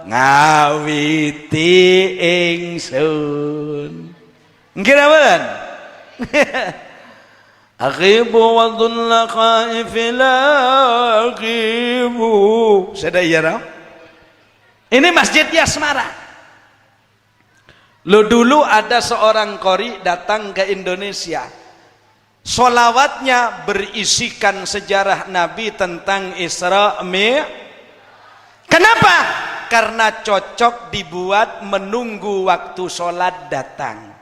ngawiti ingsun. Nggih napa? Aqibu wa dhulla khaifil aqibu. Sudah iya no? Ini Masjid Yasmara. Lo dulu ada seorang qori datang ke Indonesia. Solawatnya berisikan sejarah Nabi tentang Isra Mi'raj. Kenapa? Karena cocok dibuat menunggu waktu sholat datang.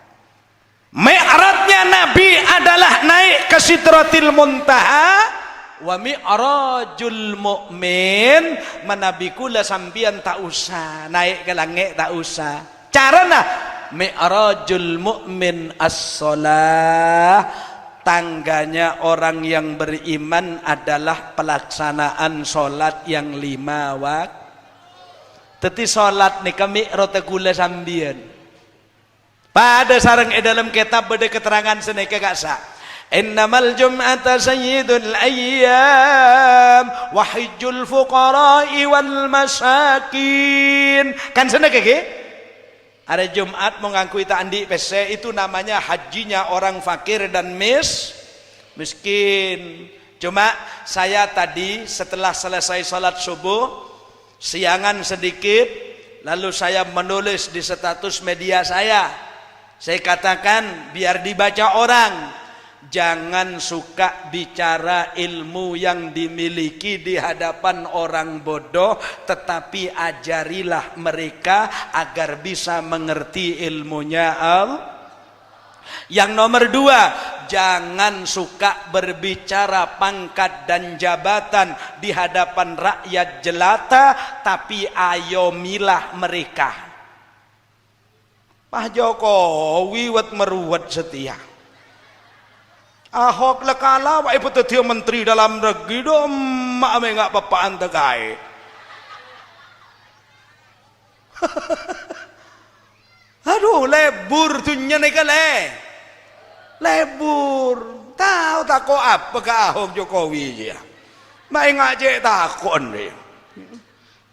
Mi'rajnya Nabi adalah naik ke Sidratil Muntaha. Wa mi'rajul mu'min, manabikula sambian tak usah naik ke langit, tak usah. Carana mi'rajul mu'min as-shalah, tangganya orang yang beriman adalah pelaksanaan sholat yang 5 waktu. Teti sholat nih kami rota gula sambian. Pada sarang dalam kitab beda keterangan seneka gak sah. Innamal jum'ata sayyidul ayyam wa hijjul fuqara'i wal masakin. Kan seneka ke? Ada Jumat mau ngangkui andi PC itu namanya hajinya orang fakir dan miskin. Cuma saya tadi setelah selesai salat subuh siangan sedikit, lalu saya menulis di status media saya. Saya katakan biar dibaca orang, jangan suka bicara ilmu yang dimiliki di hadapan orang bodoh, tetapi ajarilah mereka agar bisa mengerti ilmunya Yang nomor 2, jangan suka berbicara pangkat dan jabatan di hadapan rakyat jelata, tapi ayomilah mereka. Pak Jokowi wat meruat setia. Ahok lekala wa ibu tetia menteri dalam negeri do mak me ngak papaan tegai. Aduh lebur tunya nek le. Lebur. Tahu tak ko apa ke Ahok Jokowi ya. Mai ngak je takon dia.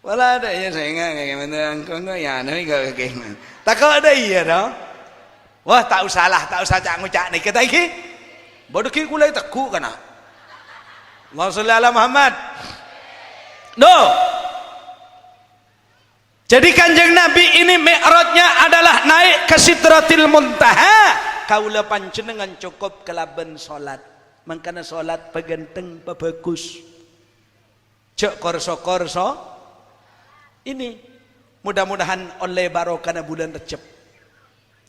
Wala ada ya saya kayak mana engkau ya nih kayak tak kau ada iya dong. Wah tak usah cak ngucak nih kita iki. Bodoh ki kulai teku kana. Allahumma sholli ala Muhammad. No. Jadi Kanjeng Nabi ini mi'rajnya adalah naik ke Sidratil Muntaha. Kaula panjenengan cukup kelaben salat. Mangkana salat pegenteng bagus. Cek korso-korso. Ini mudah-mudahan oleh barokah bulan Recep.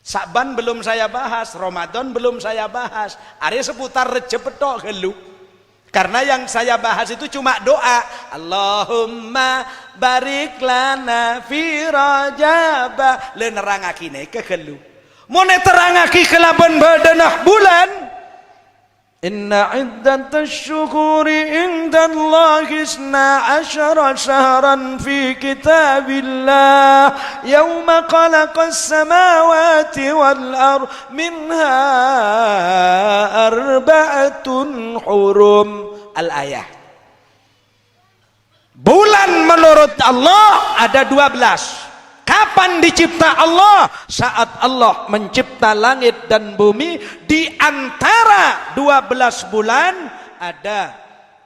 Sa'ban belum saya bahas, Ramadan belum saya bahas. Ari seputar Recep tok gelu. Karena yang saya bahas itu cuma doa. Allahumma barik lana fi Rajab. Le nerangakine ke gelu. Mun terangaki kelaban badanah bulan Inna iddatash syuhuri indallahi isna asyara syahran fi kitabillah yawma khalaqas samawati wal ard minha arba'atun hurum. Al-ayah. Bulan menurut Allah ada 12. Kapan dicipta Allah? Saat Allah mencipta langit dan bumi. Di antara 12 bulan ada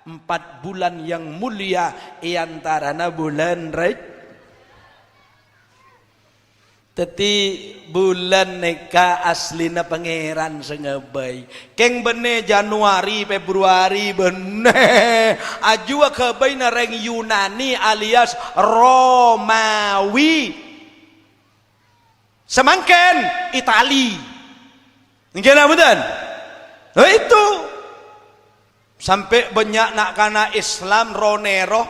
4 bulan yang mulia, iantarana bulan Rajab. Teti bulan neka aslina pangeran sengebay. Keng bene Januari Februari bene ajua kebay na reng Yunani alias Romawi. Semangken Itali. Nggih betul? Nah itu sampai banyak nak kana Islam Ronero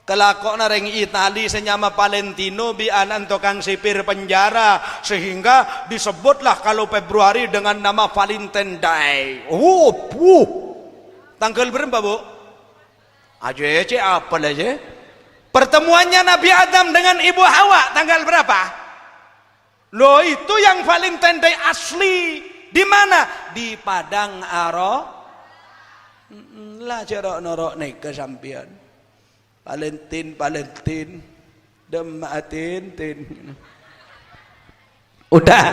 kelakok na reng Itali senyama Valentino bi anan tukang sipir penjara sehingga disebutlah kalau Februari dengan nama Valentine Day. Tanggal berapa bu? Aja apa aja? Pertemuannya Nabi Adam dengan Ibu Hawa tanggal berapa? Loh itu yang Valentine Day asli. Di mana? Di Padang Aro. Lah cerok norok naik ke sampian. Valentine dematin. Udah,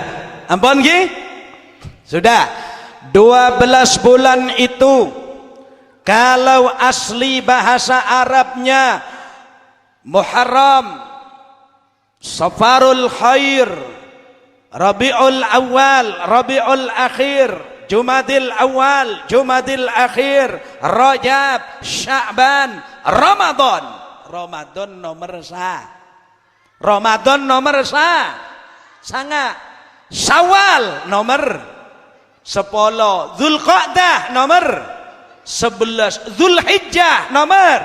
ampun Ki? Sudah. 12 bulan itu kalau asli bahasa Arabnya Muharram, Safarul Khair, Rabiul Awal, Rabiul Akhir, Jumadil Awal, Jumadil Akhir, Rajab, Sya'ban, Ramadan. Ramadan nomor sa. Ramadan nomor sa. Sanga. Syawal nomor 10. Dzulqa'dah nomor 11. Dzulhijjah nomor.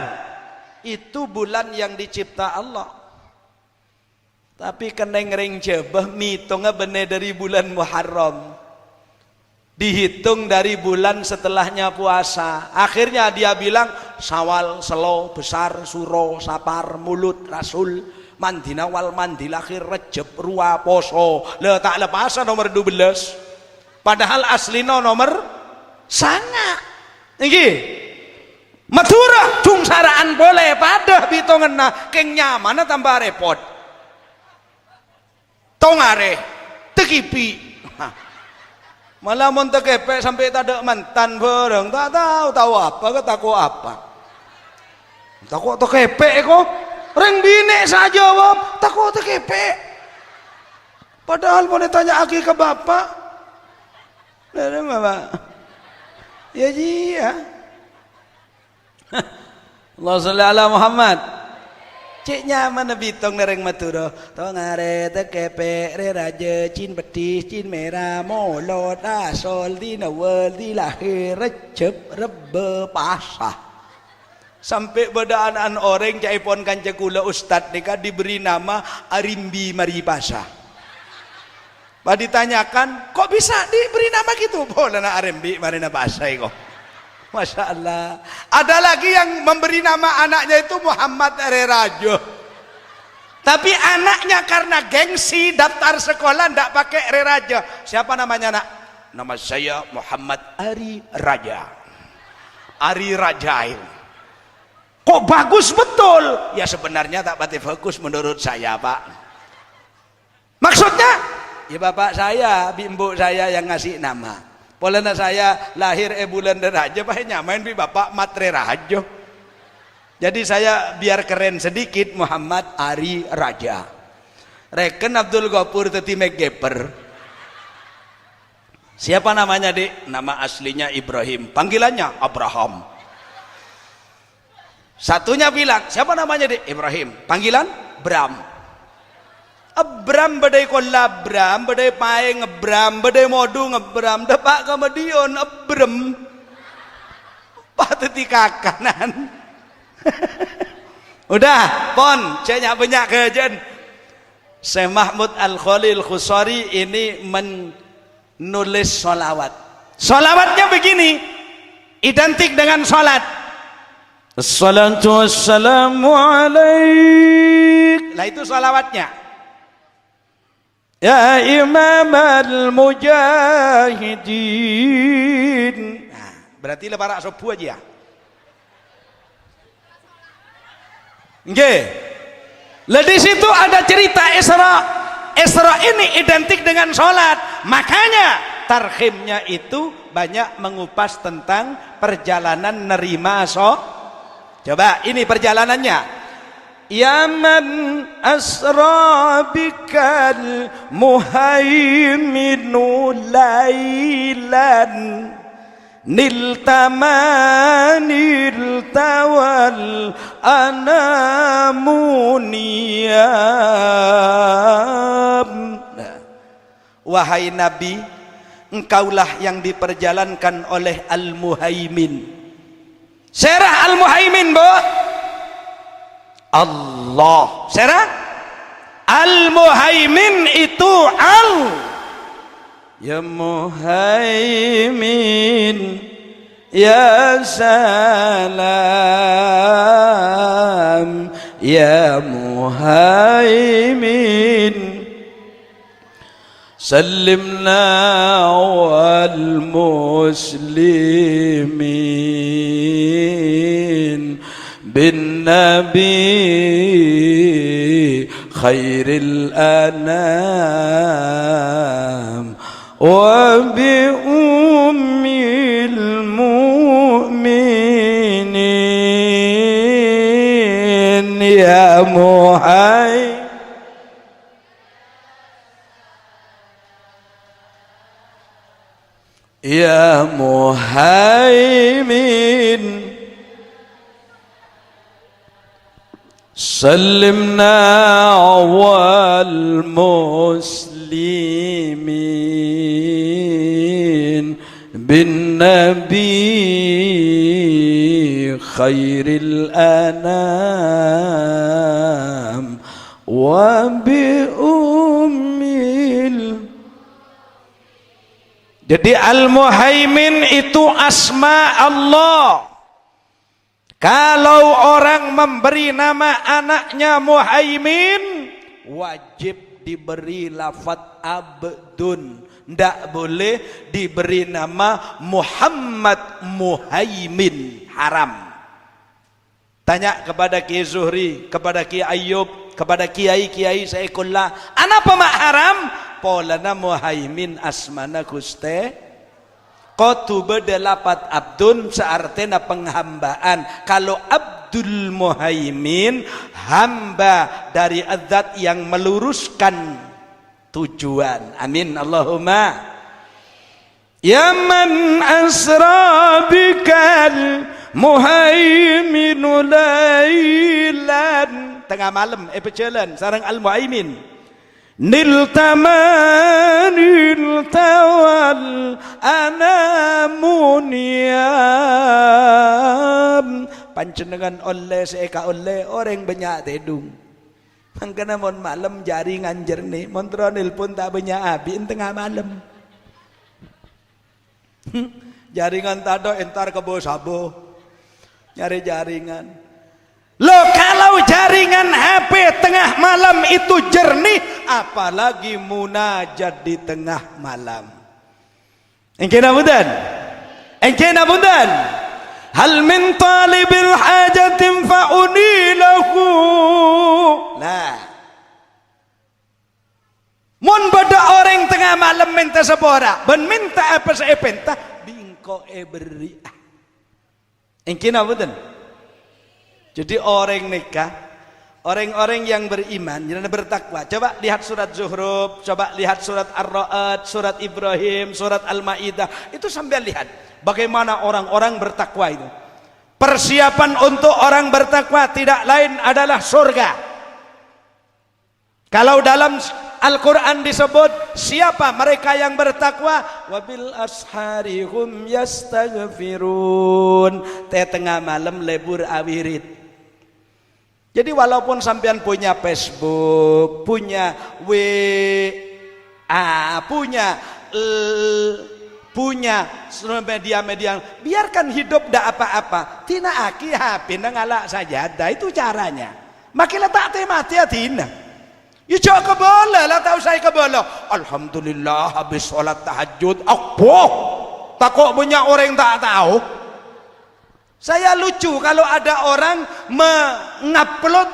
Itu bulan yang dicipta Allah. Tapi keneng ring jebah mitungnya bener dari bulan Muharram. Dihitung dari bulan setelahnya puasa. Akhirnya dia bilang Syawal, Selo, Besar, Suro, Sapar, Mulut, Rasul, Mandina wal Mandilakhir, Rejab, Rua, Poso. Le tak lepasa nomor 12. Padahal aslino nomor sana. Iki Madura cung saraan boleh pada bitongan na keng nyaman tambah repot. Tongare tekipi malah mau tekepe sampai tak ada mantan bareng tak tahu apa ke takut apa takut tekepe kok reng bine saja jawab takut tekepe padahal mau ditanya aki ke bapak dari bapak ya ji ya Allah salli ala Muhammad. Cik nyaman na bitong na ring maturo. Tongare tekepe re raja cin betis cin merah molot asol di nawal di lahir recep rebe pasah. Sampai bedaan orang caipon kanca kula ustad nika diberi nama Arimbi Maripasa. Pak ditanyakan kok bisa diberi nama gitu? Boleh na Arimbi Maripasa kok. Masya Allah. Ada lagi yang memberi nama anaknya itu Muhammad Rerajo. Tapi anaknya karena gengsi daftar sekolah ndak pakai Rerajo. Siapa namanya nak? Nama saya Muhammad Ari Raja. Ari Rajail. Kok bagus betul? Ya sebenarnya tak pati bagus menurut saya Pak. Maksudnya? Ya bapak saya, bimbo saya yang ngasih nama. Polana saya lahir bulan Raja Pak nyamain bi bapak Matre Rajo. Jadi saya biar keren sedikit Muhammad Ari Raja. Reken Abdul Ghafur teti Megeper. Siapa namanya Dik? Nama aslinya Ibrahim, panggilannya Abraham. Satunya bilang, siapa namanya Dik? Ibrahim, panggilan Bram. Abram badai kola Abram badai pae ngebram badai modu ngebram dapat kemudian Abram pateti kakanan. Udah pon saya banyak kejen. Syekh Mahmud Al-Khalil Khusari ini menulis sholawat. Sholawatnya begini, identik dengan salat. Assalatu wassalamu alaik. Lah itu salawatnya. Ya imam al-mujahidin. Nah, berarti lebarak sobu aja ya. Nggih. Lah di situ ada cerita Isra. Isra ini identik dengan salat. Makanya tarhimnya itu banyak mengupas tentang perjalanan nerima Coba ini perjalanannya. Ya man asra bikal muhaiminu lailan niltamanil tawal anamuniyam. Wahai Nabi, engkaulah yang diperjalankan oleh Al-Muhaimin. Serah Al-Muhaimin, Bu. Allah. Serah Al-Muhaimin itu Ya Muhaimin ya salam ya Muhaimin sallimna wal muslimin bin nabi khairil anam wa bi ummil mu'minin ya Muhaimin. Ya Muhaimin sallimna wal muslimin bin nabi khairil anam wa bi ummil. Jadi Al-Muhaimin itu asma Allah. Kalau orang memberi nama anaknya Muhaimin, wajib diberi lafaz abdun. Tidak boleh diberi nama Muhammad Muhaimin, haram. Tanya kepada Kiai Zuhri, kepada Kiai Ayub, kepada kiai-kiai seekullah, anapa mak haram? Polana Muhaimin asmana Guste. Qatu bedelapat abdun seartinya penghambaan. Kalau Abdul Muhaimin, hamba dari zat yang meluruskan tujuan. Amin Allahumma. Ya man asra bikal muhaiminu lailan, tengah malam berjalan sareng Al-Muhaimin. Niltamanil tawal anamuniyam. Panjenengan oleh seeka oleh orang banyak tedung. Mangkana mon malam jaringan jernih, montronil pun tak banyak abi tengah malam. Jaringan tado entar ke sabo nyari jaringan. Loh, kalau jaringan HP tengah malam itu jernih, apalagi munajat di tengah malam. Engkena budan? Engkena budan? Hal min talibil hajatin fa'unilahu. Nah, mun bada orang tengah malam minta sepora, ben minta apa seepenta, bingko beri. Engkena budan? Jadi orang nikah, orang-orang yang beriman, yang bertakwa. Coba lihat surat Zuhruf, coba lihat surat Ar-Ra'd, surat Ibrahim, surat Al-Maidah. Itu sambil lihat bagaimana orang-orang bertakwa itu. Persiapan untuk orang bertakwa tidak lain adalah surga. Kalau dalam Al-Quran disebut siapa mereka yang bertakwa, wabil ashari hum yastaghfirun, tengah malam lebur awirid. Jadi walaupun sampean punya Facebook, punya WA, punya punya media-media, biarkan hidup dak apa-apa. Tina aki HP ngalak sajadah, itu caranya. Makin letak mati ya tina. Ya jauh kebola lah, tahu saya kebola. Alhamdulillah habis sholat tahajud. Apa? Takut punya orang yang tak tahu. Saya lucu kalau ada orang mengupload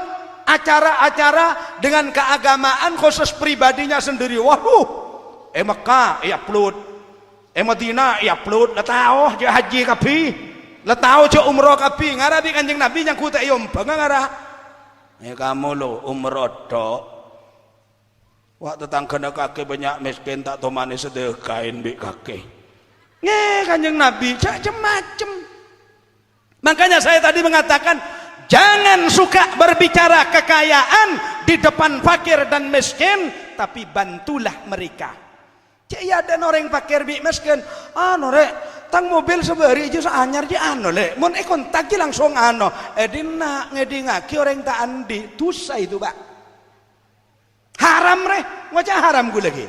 acara-acara dengan keagamaan khusus pribadinya sendiri. Waduh, Mekah upload, Madinah upload, lah tahu je haji kapi, lah tahu je umroh kapi, ngarabi kanjeng Nabi yang ku tak yompang ngarah. Kamu lo umroh tok. Wak tetangga kakek banyak miskin tak tomane sedekahin bi kakek. Kanjeng Nabi macam-macam. Makanya saya tadi mengatakan jangan suka berbicara kekayaan di depan fakir dan miskin, tapi bantulah mereka. Cek ada orang fakir bi miskin, rek tang mobil sebari aja seanyar aja le, mon kontak langsung edina ngedingaki orang tak andi, dosa itu Pak. Haram ngoceh haram gue lagi.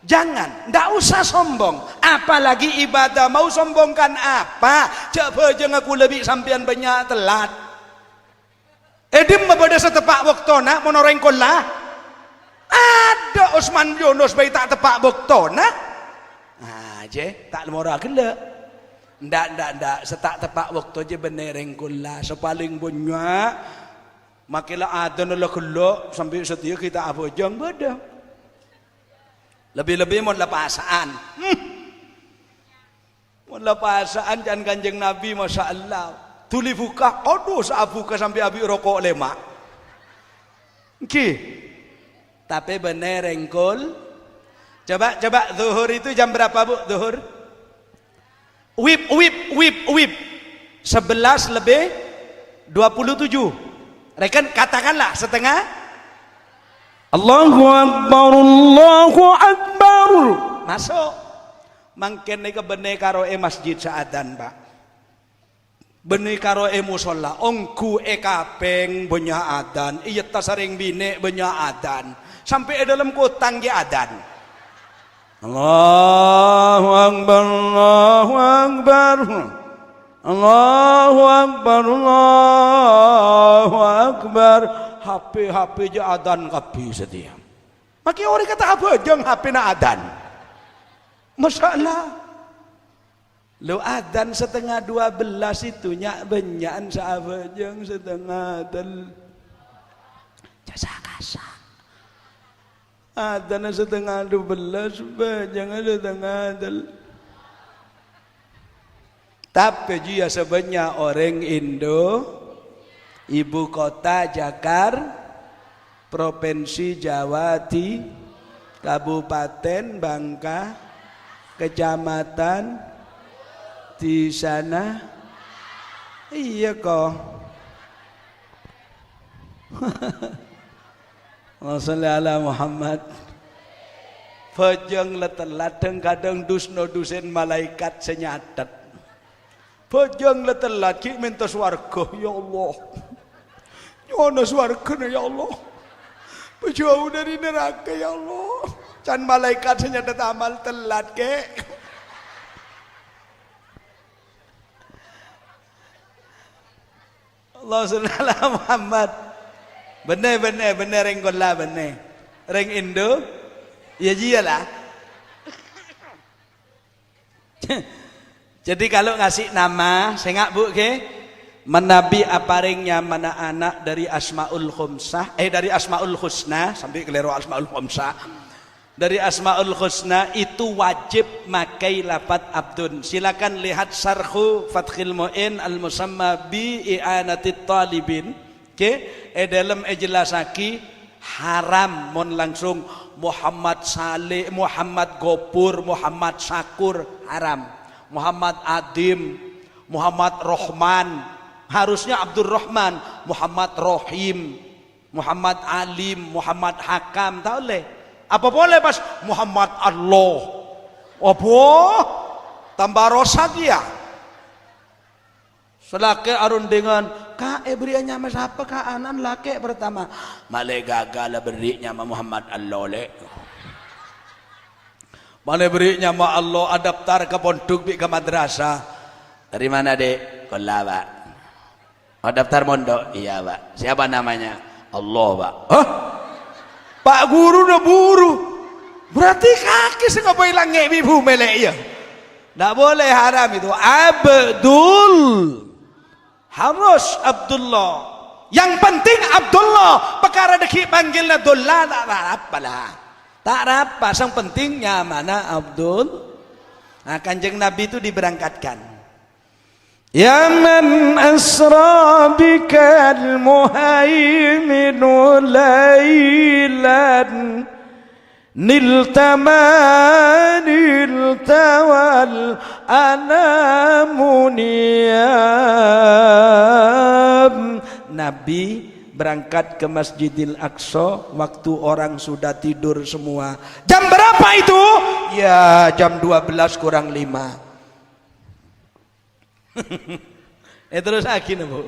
Jangan, ndak usah sombong. Apalagi ibadah mau sombongkan apa? Coba jangan aku lebih sampean banyak telat. Edim pada setepak waktona monoreng kolah. Ada Usman Yunus bayi tak tepak waktona. Je tak lemora gila. Ndak setak tepak waktu je benereng kolah sepaling banyak. Makilah ada nolak kelok sampai setia kita apa jang beda. Lebih-lebih mau lepasaan. Mau lepasaan jangan kanjeng Nabi Masya Allah. Tuli buka, aduh saat buka sampai habis rokok lemak. Tapi bener rengkol. Coba zuhur itu jam berapa Bu? Zuhur? Wip. 11 lebih 27. Rekan katakanlah setengah. Allahu Akbar, Allahu Akbar. Masuk. Mangken ni ke benih karo masjid saadan Pak. Benih karo musola. Ongku kapeng banyak adan. Iya tasaring bine banyak adan. Sampai dalam kotang dia adan. Allahu Akbar, Allahu Akbar. Allahu Akbar, Allahu Akbar. HP je adan kapi setia. Maki orang kata apa jeng HP na adan. Masya Allah. Lu adan setengah 12 itu nyak benyan sahabat jeng setengah del. Jasa kasak. Adan setengah 12 jangan setengah del. Tapi dia sebenarnya orang Indo, ibu kota Jakarta, provinsi Jawa di Kabupaten Bangka, kecamatan di sana. Iya kok. Wassalamualaikum Muhammad. Pejeng ladeng kadang dusno dusen malaikat senyatet. Pejang letelat ki minta swarga ya Allah. Nyono swarga ya Allah. Jauh dari neraka ya Allah. Can malaikat senyatet amal telat ke. Allah sallallahu Muhammad. Bener reng kola bener. Reng Indo. Ya jialah. Jadi kalau ngasih nama, saya nggak Bu ke, menabi aparingnya mana anak dari Asmaul Khumsah, dari Asmaul Husna sampai kelero Asmaul Khumsah. Dari Asmaul Husna itu wajib makai lafaz abdun. Silakan lihat Sarhu Fathil Mu'in al-Musamma bi i'anatit talibin. Oke, dalam jelasaki haram mon langsung Muhammad Saleh, Muhammad Gopur, Muhammad Sakur haram. Muhammad Adim, Muhammad Rohman, harusnya Abdul Rahman, Muhammad Rohim, Muhammad Alim, Muhammad Hakam, tahu le? Apa boleh pas Muhammad Allah? Apa? Tambah rosak ya? Selake arun dengan berianya mas apa anan lake pertama malai gagal berinya Muhammad Allah le. Mana berinya ma Allah adaptar ke pondok ke madrasah. Dari mana dek? Kola pak. Oh daftar mondok? Iya pak. Siapa namanya? Allah pak. Hah? Pak guru udah buru. Berarti kaki sih nggak boleh langit ibu melek ya. Nggak boleh haram itu. Abdul. Harus Abdullah. Yang penting Abdullah. Perkara deki panggilnya Abdullah tak apa lah. Tak apa. Yang pentingnya mana Abdul. Nah kanjeng Nabi itu diberangkatkan. Ya man asra bikal muhaimin laylan niltamanil tawal anamuniyam. Nabi berangkat ke Masjidil Aqsa waktu orang sudah tidur semua. Jam berapa itu? Ya jam 12 kurang 5. Terus akhirnya bu.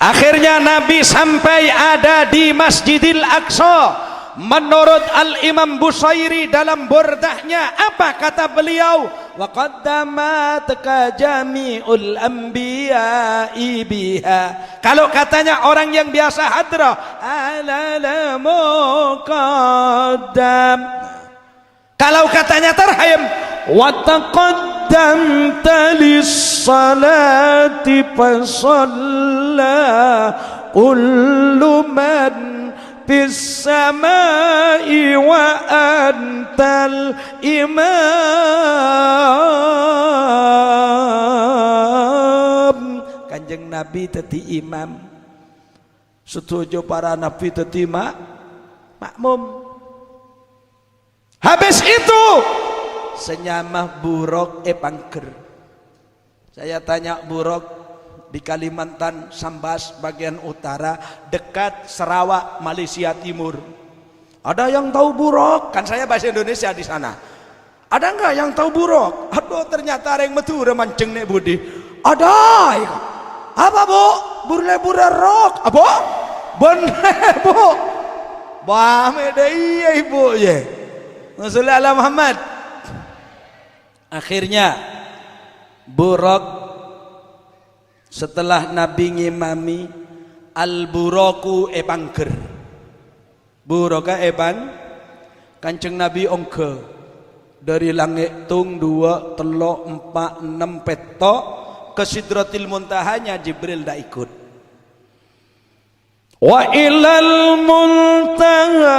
Akhirnya Nabi sampai ada di Masjidil Aqsa. Menurut Al-Imam Busairi dalam burdahnya, apa kata beliau? Wa qaddamat jami'ul anbiya'i biha. Kalau katanya orang yang biasa hadrah, ala muqaddam. Kalau katanya tarhim, wa taqaddamta lis-salati fasalla kullu man fis samai wa antal imam. Kanjeng Nabi tadi imam, setuju para nabi tadi makmum. Habis itu senyamah buruk pangker. Saya tanya buruk di Kalimantan Sambas bagian utara dekat Sarawak Malaysia Timur. Ada yang tahu buruk? Kan saya bahasa Indonesia di sana. Ada enggak yang tahu buruk? Aduh ternyata yang metu mancing nek budi. Ada. Apa bu? Burle rok. Apa? Bener bu. Bame deh ibu ye. Rasulullah Muhammad. Akhirnya buruk setelah Nabi ngimami al-buraku pangger. Buraka Kanjeng Nabi ongke dari langit tung 2 3 4 6 petok ke Sidratil Muntahanya Jibril dak ikut. Wa ilal muntaha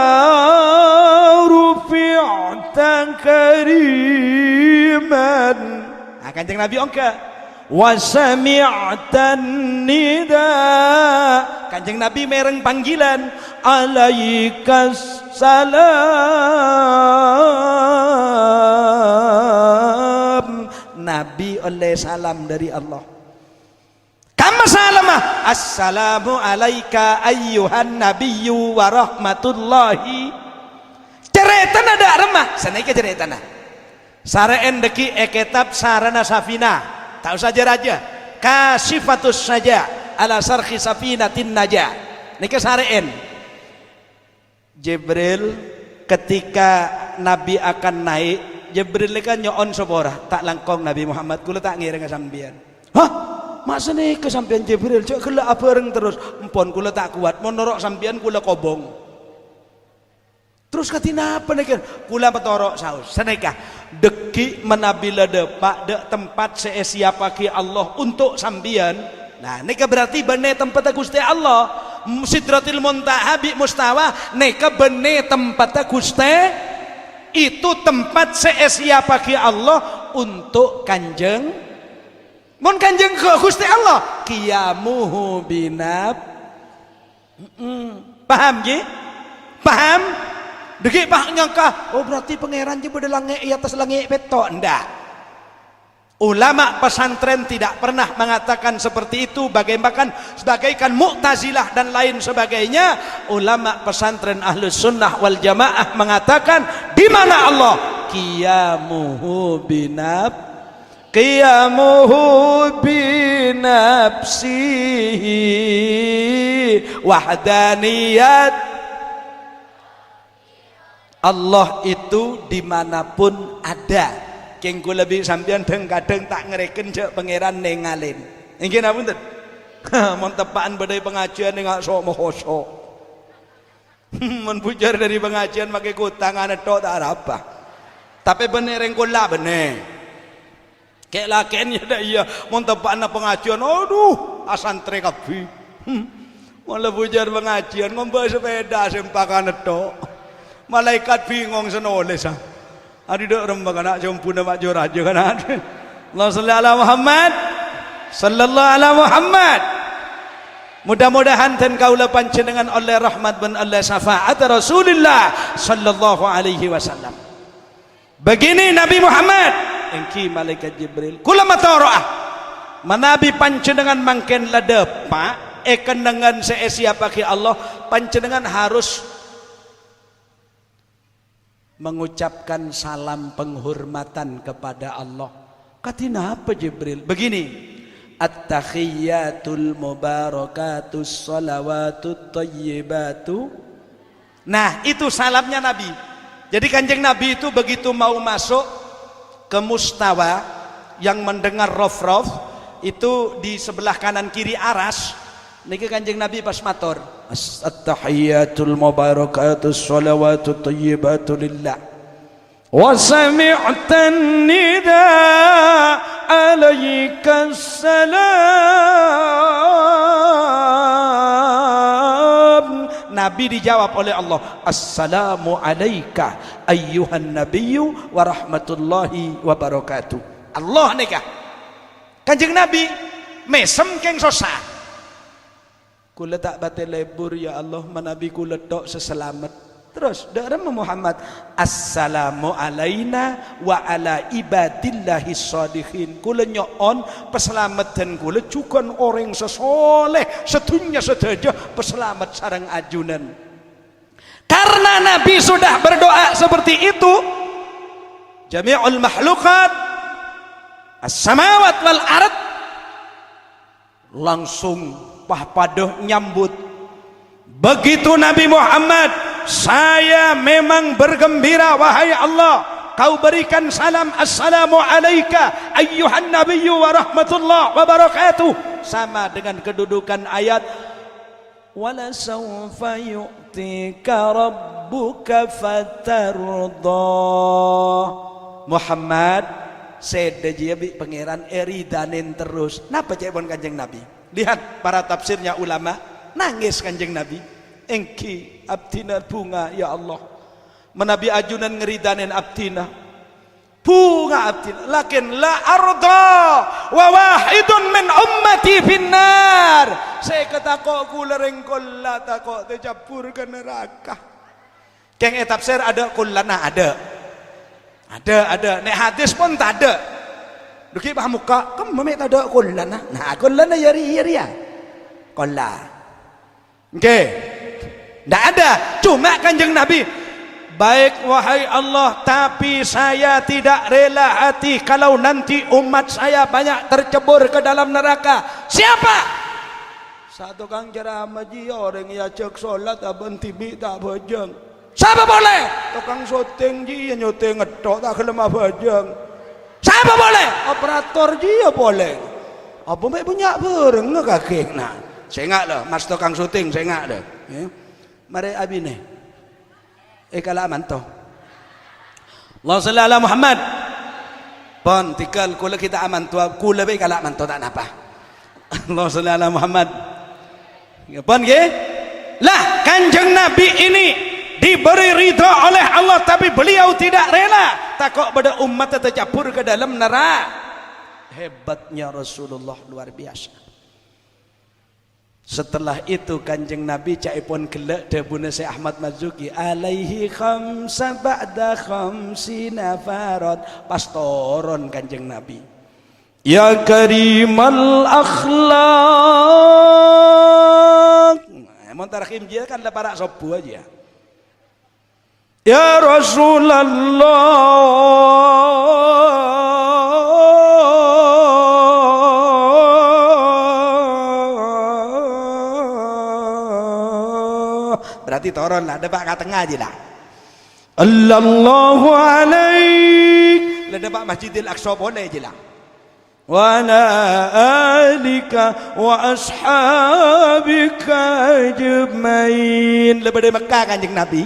rufi'ta kariman. Kanjeng Nabi ongke wa sami'tan nida. Kanjeng Nabi mereng panggilan alaikas salam. Nabi oleh salam dari Allah. Kama salamah, assalamu alaika ayyuhan nabiyyu wa rahmatullahi. Ceretan ada remah, sanaika ceretan. Sareen deki kitab Sarana Safina. Tak usah raja. Kasifatus saja ala sarhi safinatin naja. Nika sareen. Jibril ketika Nabi akan naik, Jibril kan nyoon sobora, tak langkong Nabi Muhammad kula tak ngiring sampean. Hah? Maksudnya kesampian Jibril cok kula abareng terus empon kula tak kuat menorok sampean kula kobong. Terus katina apa nih kan? Kula petorok saus. Seneka deki menabila depak dek tempat seesiapa ki Allah untuk sambian. Nah, neka berarti bene tempat Gusti Allah. Sidratil Muntaha bi mustawa neka bene tempat Gusti itu tempat seesiapa ki Allah untuk kanjeng. Mun kanjeng ke Gusti Allah qiyamuhu binab. Paham ji? Paham? Deki pak nyangka, oh berarti pangeran je pada langit atas langit petok. Ndak. Ulama pesantren tidak pernah mengatakan seperti itu, bagaikan Mu'tazilah dan lain sebagainya. Ulama pesantren Ahlus Sunnah wal Jamaah mengatakan di mana Allah? Qiyamuhu binafsihi wahdaniyat. Allah itu dimanapun ada. Keng kula lebih sampean kadang tak ngereken cek pangeran nengalin. Nggih napa mboten? Mun tepaan badai pengajian ngak sok mohosok. Mun pujar dari pengajian make kutangan tok tak ada apa. Tapi bener yang kula bener. Kayak laken ya dah iya. Mun tepaan pengajian aduh asantre kabeh. Malah pujar pengajian ngombe sepeda sempakan tok. Malaikat bingung senoles ah. Adi dok rembang anak jompuna mak jor aja kan. Allah salli ala Muhammad. Sallallahu ala Muhammad. Mudah-mudahan ten kaula panjenengan oleh rahmat dan oleh syafaat Rasulullah sallallahu alaihi wasallam. Begini Nabi Muhammad, engki malaikat Jibril. Kula mataraah. Manabi panjenengan mangken ladepa ekendengan seesia pakai Allah, panjenengan harus mengucapkan salam penghormatan kepada Allah. Katina apa Jibril? Begini, at-tahiyyatul mubarakatus salawatut thayyibatu. Nah, itu salamnya Nabi. Jadi Kanjeng Nabi itu begitu mau masuk ke mustawa yang mendengar rof-rof itu di sebelah kanan kiri aras. Niki Kanjeng Nabi pas matur, at-tahiyyatul mubarakatus salawatut thayyibatu lillah. Wa sami'tan nida alaikas salam. Nabi dijawab oleh Allah, assalamu alayka ayyuhan nabiyyu wa rahmatullahi wa barakatuh. Allah nikah Kanjeng Nabi mesem keng sosa. Kula tak batil lebur ya Allah, manabi kula tok seselamat. Terus darah Muhammad, assalamu alaina wa ala ibadillahi shadiqin. Kula nyoon peselamatan kula juga orang sesoleh sedunia sedaja peselamat sareng ajunan. Karena Nabi sudah berdoa seperti itu, jami'ul makhlukat as-samawat wal ard langsung padoh nyambut. Begitu Nabi Muhammad, saya memang bergembira wahai Allah, kau berikan salam assalamu alayka ayyuhan nabiyyu wa rahmatullah wa barakatuh, sama dengan kedudukan ayat wala sawfa yu'tika rabbuka fatarda. Muhammad sedeje pangeran eridanin terus. Napa cebon Kanjeng Nabi? Lihat para tafsirnya ulama, nangis Kanjeng Nabi. Engki abdina bunga ya Allah. Menabi ajunan ngeridanin abdina. Bunga abdina. Lakin la arda wa wahidun min ummati finnar. Saya ketakok kula rengkolla takok tejabur ke neraka. Keng tafsir ada kullana ada. Ada. Nek hadis pun tak ada. Duki bah muka, kamu meminta doa kullana. Nah, kullana yari ya. Kulla. Oke. Tidak ada. Cuma Kanjeng Nabi, baik wahai Allah, tapi saya tidak rela hati kalau nanti umat saya banyak tercebur ke dalam neraka. Siapa? Satu kang ceramah ji orang ya cek solat abang tibi tak bajang. Siapa boleh? Tukang syuting ji nyuting ngetok tak kelemah bajang. Siapa boleh? Operator dia boleh. Apa baik punya bareng ngakak nah. Saya ngak lah, mas tukang syuting saya ngak dah. Ya. Mari abine. Kala amanto. Allah salli ala Muhammad. Pon tikal kula kita aman tua kula baik kala amanto tak napa. Allah salli ala Muhammad. Pon nggih? Lah Kanjeng Nabi ini diberi ridha oleh Allah, tapi beliau tidak rela takut pada umat tercampur ke dalam neraka. Hebatnya Rasulullah luar biasa. Setelah itu Kanjeng Nabi caipun gelek debune Syekh Ahmad Marzuki alaihi khamsa ba'da khamsina farad. Pastoron Kanjeng Nabi, ya karimal akhlak. Emang tarakhim dia kan para sobu aja. Ya Rasulullah. Berarti toron lah, ada pak tengah aja lah. Allahu alaik. Lada Pak Masjidil Aqsa boleh je lah. Wa ala alika wa ashabika ajmain. Lebih dari Mekah Kanjeng Nabi.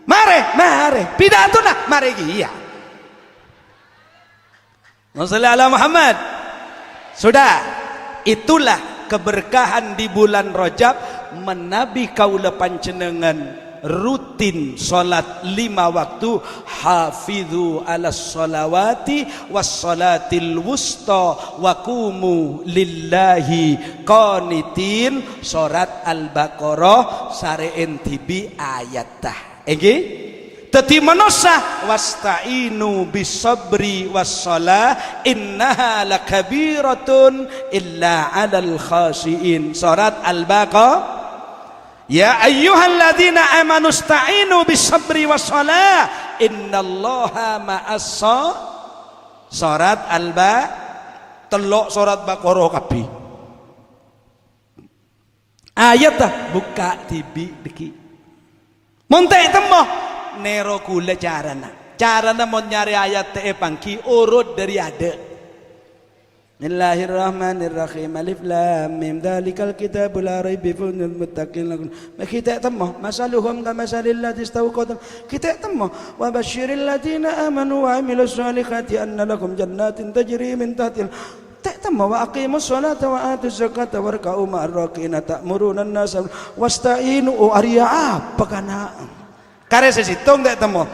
Mare pidato nah, mare iya. Wassallallahu ala Muhammad. Sudah, itulah keberkahan di bulan Rajab. Menabi kaula panjenengan rutin salat 5 waktu. Hafidhu ala salawati was salatil wusta wa qumu lillahi qanitin. Surat Al-Baqarah sare NTB ayat tah. Nggih? Teti manusia wasta'inu bisabri wassalah innaha lakabiratun illa 'alal khashiin. Surat Al-Baqarah. Ya ayyuhalladzina amanu sta'inu bisabri wassalah innallaha ma'as. Surat Al-Baqarah. Telok surat Baqarah kabeh. Ayat dah buka tibi deki. Montek temo nero kula carana mau nyari ayat te pangki urut dari ada. Bismillahirrahmanirrahim. Alif lam mim dzalikal kitabul la raiba fihi lil muttaqin. Kita temo masaluhum kamasalil ladzi istawqad. Kita temo wa basyiril ladzina amanu wa amilus solihati anna lahum jannatin tajri min tahtiha temo wa aqimus sholata wa atuz zakata warka'u ma'ar raki'ina ta'muruna an-nasa wasta'inu arya apa kana kare sesitung tak temo.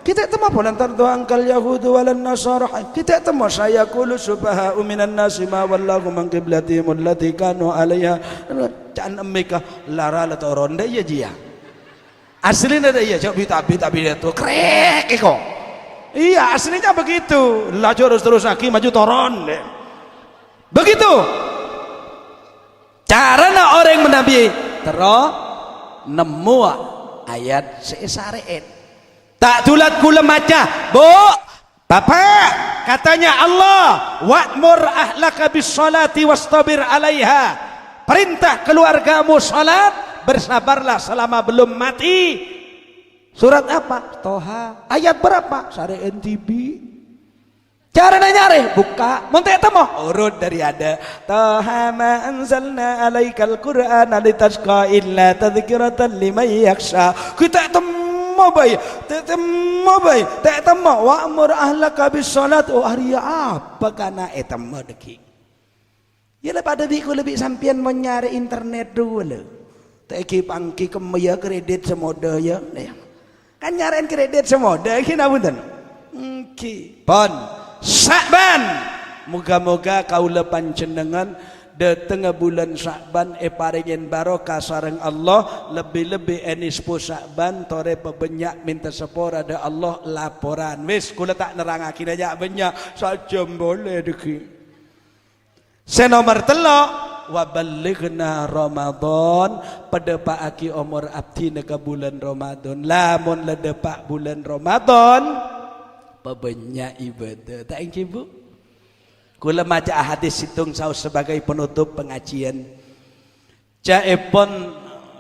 Kita temo polan tardu angkal yahudu walan nasara. Kita temo saya qulu subha'u minan nasi ma wallahu man qiblatihim allati kanu 'alaiha can emika lara la toronde ya jia. Aslinya ada iya jauh tapi itu krek iko. Iya aslinya begitu. Laju terus lagi maju toron deh. Begitu carana orang menabi terus nemu ayat sesareet tak tulat kula maca bu bapak katanya Allah wa'mur ahlaka bis salati wastabir alaiha, perintah keluargamu salat bersabarlah selama belum mati. Surat apa? Toha. Ayat berapa? Sare NTB. Cara nyari buka montek temo urut dari ada Taha ma anzalna alaikal qur'ana litasqa illa tadhkiratan liman yakhsha. Kita temo bay tak temo wa'mur ahlaka bis salat. Oh hari apa kana temo deki ya pada biku lebih sampian mau nyari internet dulu tak pangki kemaya kredit semoda ya kan nyariin kredit semoda kina punten ki pon Sya'ban. Moga-moga kaula panjenengan de tengah bulan Sya'ban paringen barokah sareng Allah lebih-lebih enispo Sya'ban tore pebenyak minta sepora ada Allah laporan. Wis kula tak nerangakin aja banyak saja boleh deki. Senomor telok wa balighna Ramadan pada paaki umur abdi neka bulan Ramadan. Lamun ledepak bulan Ramadan pebanyak ibadah tak ingin bu kula maca hadis situng saus sebagai penutup pengajian jaepon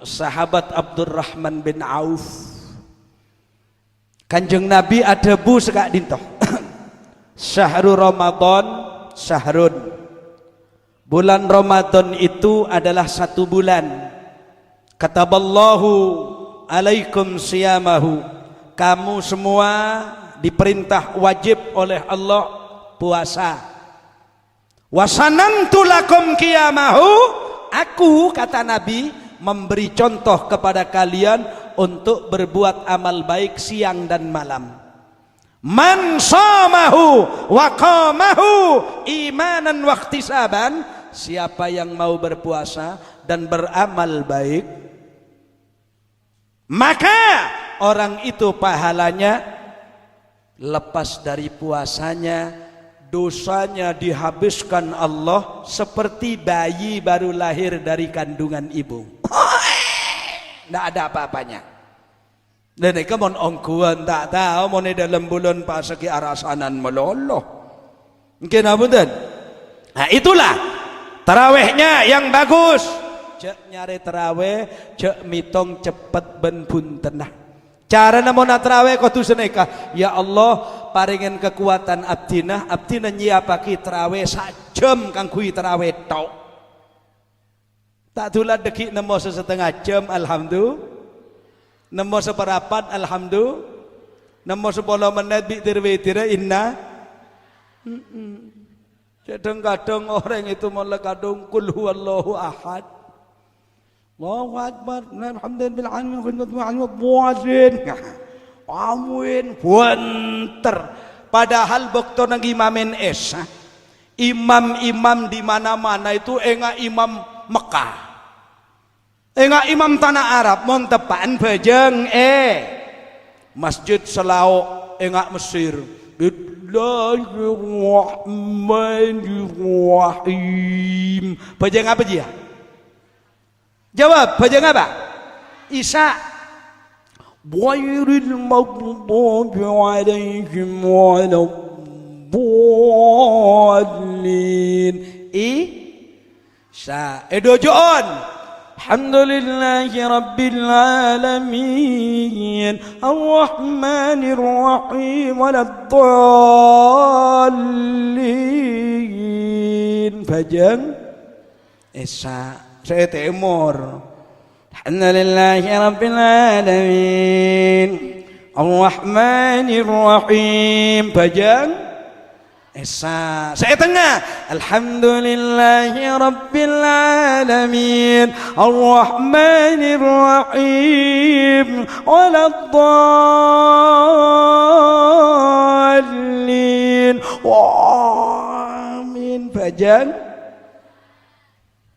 sahabat Abdurrahman bin Auf Kanjeng Nabi ada bu sekak dintoh syahrul Ramadan syahrun bulan Ramadan itu adalah 1 bulan kataballahu alaikum siyamahu kamu semua diperintah wajib oleh Allah puasa. Wasanantu lakum qiyamahu, aku kata Nabi memberi contoh kepada kalian untuk berbuat amal baik siang dan malam. Man shamahu wa qamahu imanan wa ihtisaban, siapa yang mau berpuasa dan beramal baik maka orang itu pahalanya lepas dari puasanya dosanya dihabiskan Allah seperti bayi baru lahir dari kandungan ibu. Tidak ada apa-apanya. Dan ini mon ongkuan tak tahu mon dalam bulan pasaki arasanan meloloh. Mungkin apa dan? Nah itulah tarawehnya yang bagus. Cek nyari taraweh, cek mitong cepet ben buntenah. Cara namun traweh kudu seneka. Ya Allah, paringin kekuatan abdina nyiapake traweh sak jam kanggo traweh tok. Tak tulah dekik nemo setengah jam alhamdulillah. Nemo seperapat alhamdulillah. Nemo 10 menit bitir-witir inna. Kadang-kadang orang itu malah kadang kul huwallahu ahad. Allahu akbar, alhamdulillah amin banter. Padahal bokto nang imamen esa. Imam-imam di mana-mana itu enggak imam Mekah. Enggak imam tanah Arab, mon tepaan bajeng Masjid Selau enggak Mesir. Bismillahirrahmanirrahim. Bajeng apa dia? Jawab, bajang apa? Isa. Ghairil maghdubi alaihim waladdallin. Isa. Dojoon. Alhamdulillahi rabbil alamin. Ar-Rahmanir Rahim waladdallin. Bajang Isa. Saya timur. Alhamdulillahi rabbil alamin. Ar-Rahmanir Rahim. Bajang Esa. Saya tengah. Alhamdulillahi rabbil alamin. Ar-Rahmanir Rahim. Waladdallin. Amin. Bajang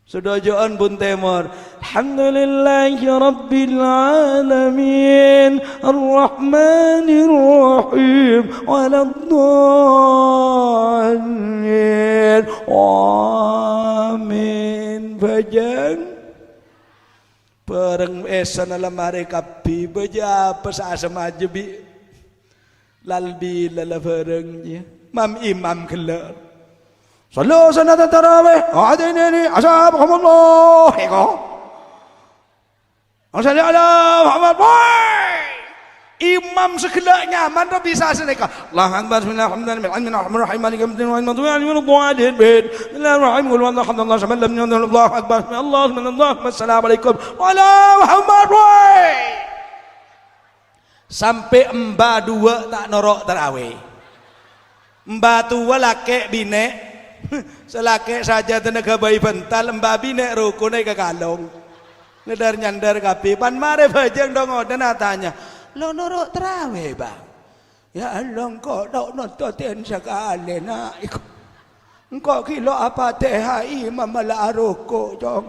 Sedojaan pun temur. Alhamdulillahi rabbil alamin. Ar-Rahmanir Rahim. Waladdallin. Amin. Bajang Pereng esa na lamari kapi. Baja apa sama aja bi. Lalbi lala perengnya. Mam imam kelar. Sallu sanatan tarawih adinini asabakumullah iko salli ala Muhammad boy imam segala nyaman tuh bisa seneka Allahu akbar bismillahirrahmanirrahim maliki yaumiddin wa la ilaha illa Allah bismillahirrahmanirrahim qul huwallahu samad lam yakul lahu Allahu akbar Allahu assalamualaikum ala Muhammad boy sampai emba dua tak norok tarawih emba tua laki bine selake saja tenaga bayi bental embabi nek rukun nek kalong ngedar nyandar kapi pan mare bajeng dong ngoten tanya lo norok terawih bang ya Allah engkau tak nonton sekali nak engkau kilo apa teh imam malah ruku dong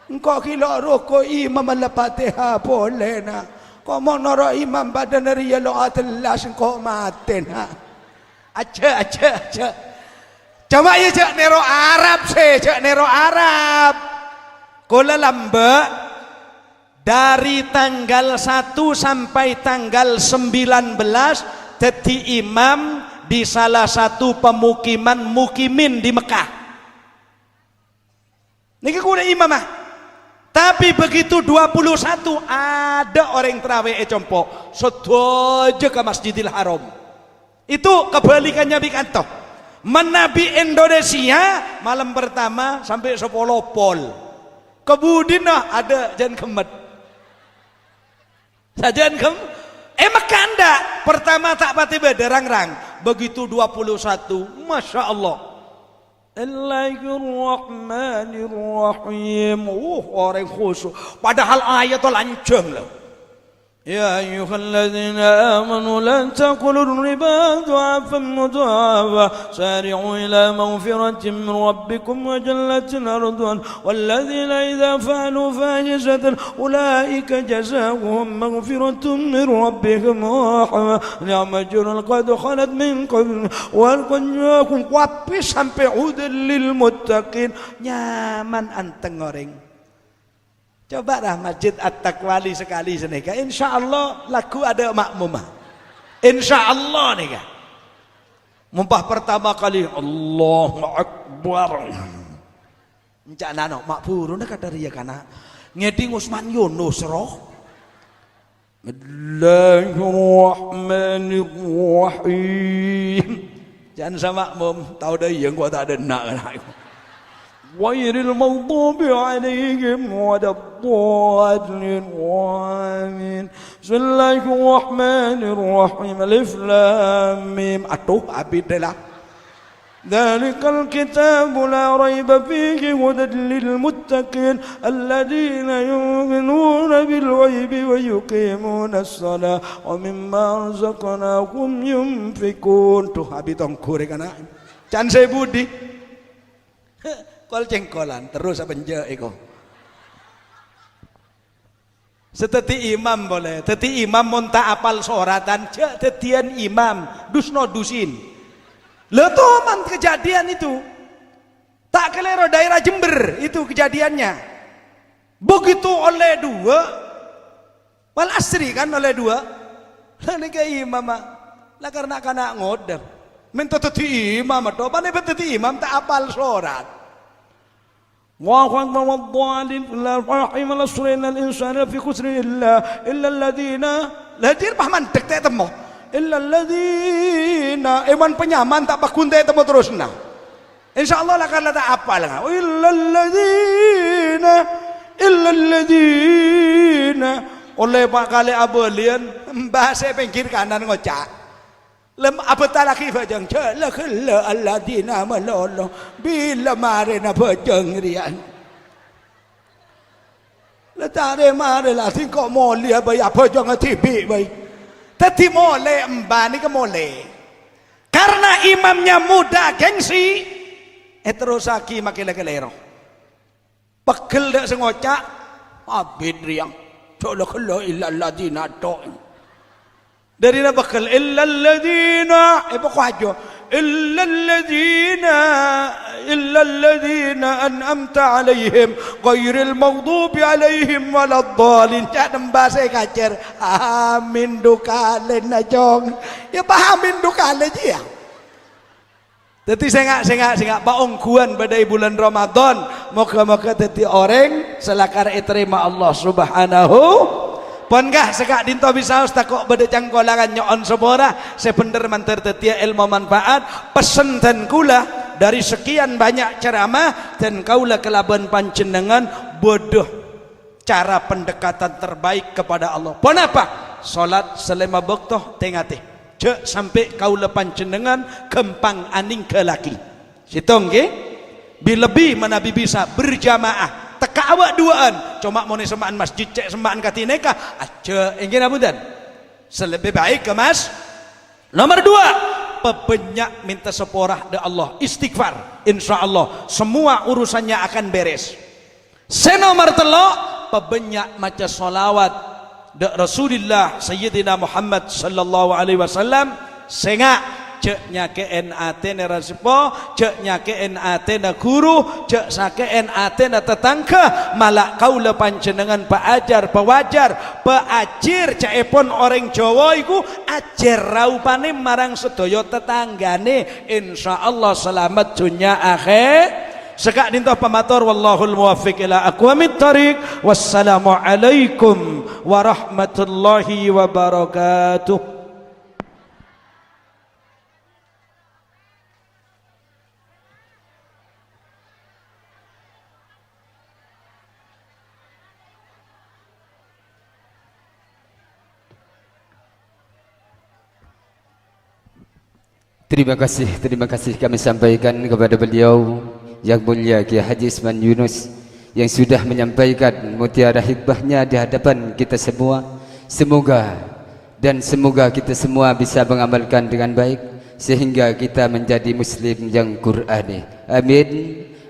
engkau kilo ruku imam malah fatihah boleh nak kau mau norok imam badan riya lo atelas engkau mati nak aja coba ya cek nero Arab cek nero Arab kula lambek dari tanggal 1 sampai tanggal 19 jadi imam di salah satu pemukiman mukimin di Mekah niki kuda imam tapi begitu 21 ada orang terawih compo sedojo ke Masjidil Haram itu kebalikannya bikanto menabi Indonesia malam pertama sampai 10 pol kemudian ada jan kemet sajan Mekah ndak pertama tak pati bederang-rang begitu 21 Masya Allah Bismillahirrahmanirrahim orang khusyuk padahal ayatnya lancang loh يا أيها الذين آمنوا لا تأكلوا الربا ضعفا مضاعفا سارعوا إلى مغفرة من ربكم وجنة أرضها والذين إذا فعلوا فاحشة أولئك جزاؤهم مغفرة من ربهم ورحمة نعم أجر قد خلت من قبل وقد جاءكم wapis sampai hudal lil muttaqin nyaman anteng goreng. Coba dah Masjid At-Taqwali sekali seneka. Insya Allah lagu ada makmumah. Insya Allah nih kan. Mumpah pertama kali Allahu Akbar. Encak nano makburu nak kata dia kana. Ngeding Usman Yunus roh. Bismillahirrahmanirrahim. Jangan sama makmum, tahu dah yang gua tak ada nak. Ghairil maghdubi alaihim waladdallin. Amin. Bismillahirrahmanirrahim. Alif lam mim. Atuh habis dah lah. Dzalikal kitabu la raiba fihi hudan lil muttaqin alladziina yu'minuuna bil ghaibi wa yuqiimuuna as-salaata wa mimma razaqnaahum yunfiqun. Tuh habis tong korek anak. Can saya budi. Kol cengkolan terus apa nje iko. Seteti imam boleh, teti imam monta apal soratan, cek tetian imam dusno dusin. Letuman kejadian itu tak kelero daerah Jember itu kejadiannya. Begitu oleh dua wal asri kan oleh dua lalu ke imam lah karena kana ngodam minta teti imam atau apa nih teti imam tak apal sholat. Wa akbar wadhalin la rahim la surina al insana fi khusrin illa alladhina ladir pahman tek tek temo illa alladhina eman penyaman tak pakunte temo terus nah insyaallah lah kalau tak apal illa alladhina oleh pak kali abelian bahasa pinggir kanan ngocak lem apa talaki bajang jala khalla alladina malolo bila marina bajang rian la tare mare la tin kok moli apa ya bajang tibi baik tadi mole mbani ke mole karena imamnya muda gengsi terus aki makin kelero pegel dak sengocak abid riang jala khalla illa alladina do dari na bakal illa alladhina pokok aja illa alladhina an'amta alaihim ghairil maghdubi alaihim waladdallin. Cak nembase kacer amin dukalen najong ya pahamin dukalen ya. Dadi sengak paungguan badai bulan Ramadan moga-moga dadi orang selakar terima Allah Subhanahu. Pon kah sekak dinto bisa takok bade cangkolangan nyon sepora sebener manter tetia ilmu manfaat pesen dan kula dari sekian banyak ceramah dan kaula kelaban panjenengan bodoh cara pendekatan terbaik kepada Allah. Pon apa? Salat selama waktu tengate. Cek sampai kaula panjenengan kempang aning ke laki. Sitong nggih? Lebih menabi bisa berjamaah. Teka awak duaan cuma mau sembaan masjid cek sembaan katineka aja ingin abudan selebih baik ke mas. Nomor dua pebenyak minta seporah de Allah istighfar insyaallah semua urusannya akan beres. Senomor telo pebenyak maca solawat de Rasulullah Sayyidina Muhammad sallallahu alaihi wasallam sengak cek nyake NAT rasipo cek nyake NAT na guru cek sake NAT na tetangga malah kaula panjenengan paajar pewajar peajir caepon orang Jawa iku ajar raupane marang sedaya tetanggane insyaallah selamat dunya akhir. Sekak dintoh pamatur wallahul muwaffiq ila aqwamit thariq. Wassalamu alaikum warahmatullahi wabarakatuh. Terima kasih kami sampaikan kepada beliau yang mulia Kiai Haji Isman Yunus yang sudah menyampaikan mutiara hikmahnya di hadapan kita semua. Semoga kita semua bisa mengamalkan dengan baik sehingga kita menjadi muslim yang Qur'ani. Amin.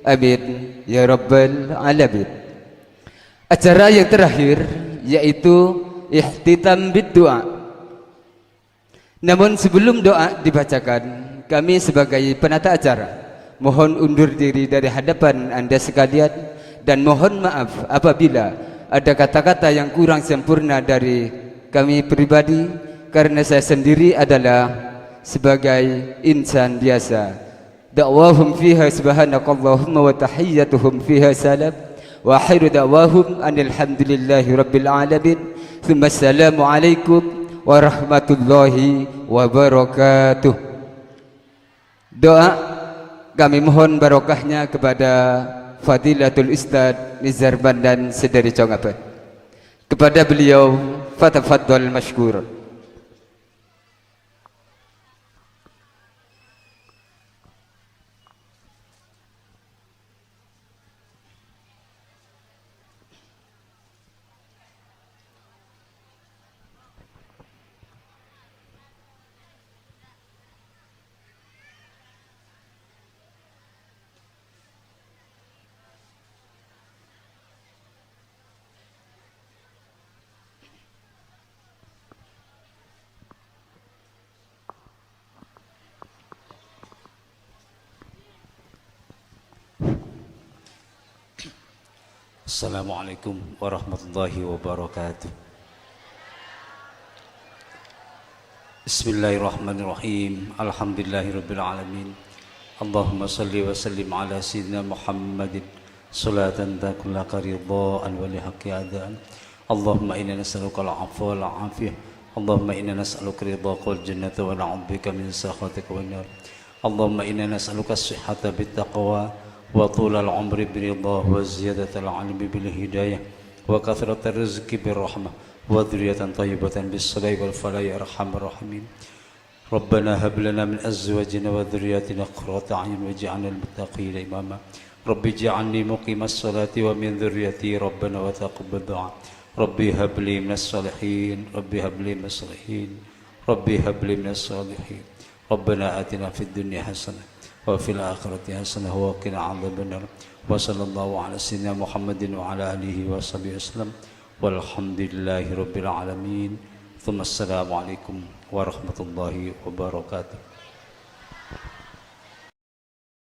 Amin ya rabbal alamin. Acara yang terakhir yaitu ihtitam bid-du'a. Namun sebelum doa dibacakan, kami sebagai penata acara mohon undur diri dari hadapan Anda sekalian dan mohon maaf apabila ada kata-kata yang kurang sempurna dari kami pribadi karena saya sendiri adalah sebagai insan biasa. Da'wahum fiha subhanakallahumma wa tahiyyatuhum fiha salam wa akhiru da'wahum anil hamdulillahi rabbil alamin. Tsumma assalamu alaikum warahmatullahi wabarakatuh. Doa kami mohon barokahnya kepada Fadilatul Ustadz Nizar Bandan Sedari Congapan. Kepada beliau fatafadhal mashkur. Assalamualaikum warahmatullahi wabarakatuh. Bismillahirrahmanirrahim. Alhamdulillahirabbil alamin. Allahumma salli wa sallim ala sayyidina Muhammadin salatan takullaka ridhaan wa lihaqqi adaan. Allahumma inna nas'aluka al-'afwa wal 'afiyah. Allahumma inna nas'aluka ridhaka wal jannata wa na'udzubika min sakhatika wan nar. Allahumma inna nas'aluka as-sihhata bit taqwa wa tulal umri biridhah wa ziyadatal ilmi bil hidayah wa kathratar rizqi bir rahmah wa dhurriyatan thayyibatan bis salih wal falah ya arhamar rahimin. Rabbana hab lana min azwajina wa dhurriyyatina qurrata a'yun waj'alna lil muttaqina imama. Rabbi ij'alni muqimas salati wa min dhurriyyati rabbana wa taqabbal du'a. Rabbi hab li minas salihin. Rabbi hab li minas salihin. Rabbi hab li minas salihin. Rabbana atina fid dunya hasanah wa fil akhirati hasanah wa qina adzabannar. Wa sallallahu ala sayyidina Muhammadin wa ala alihi wa sahbihi wasallam. Walhamdulillahi rabbil alamin. Tsumma assalamu alaikum warahmatullahi wabarakatuh.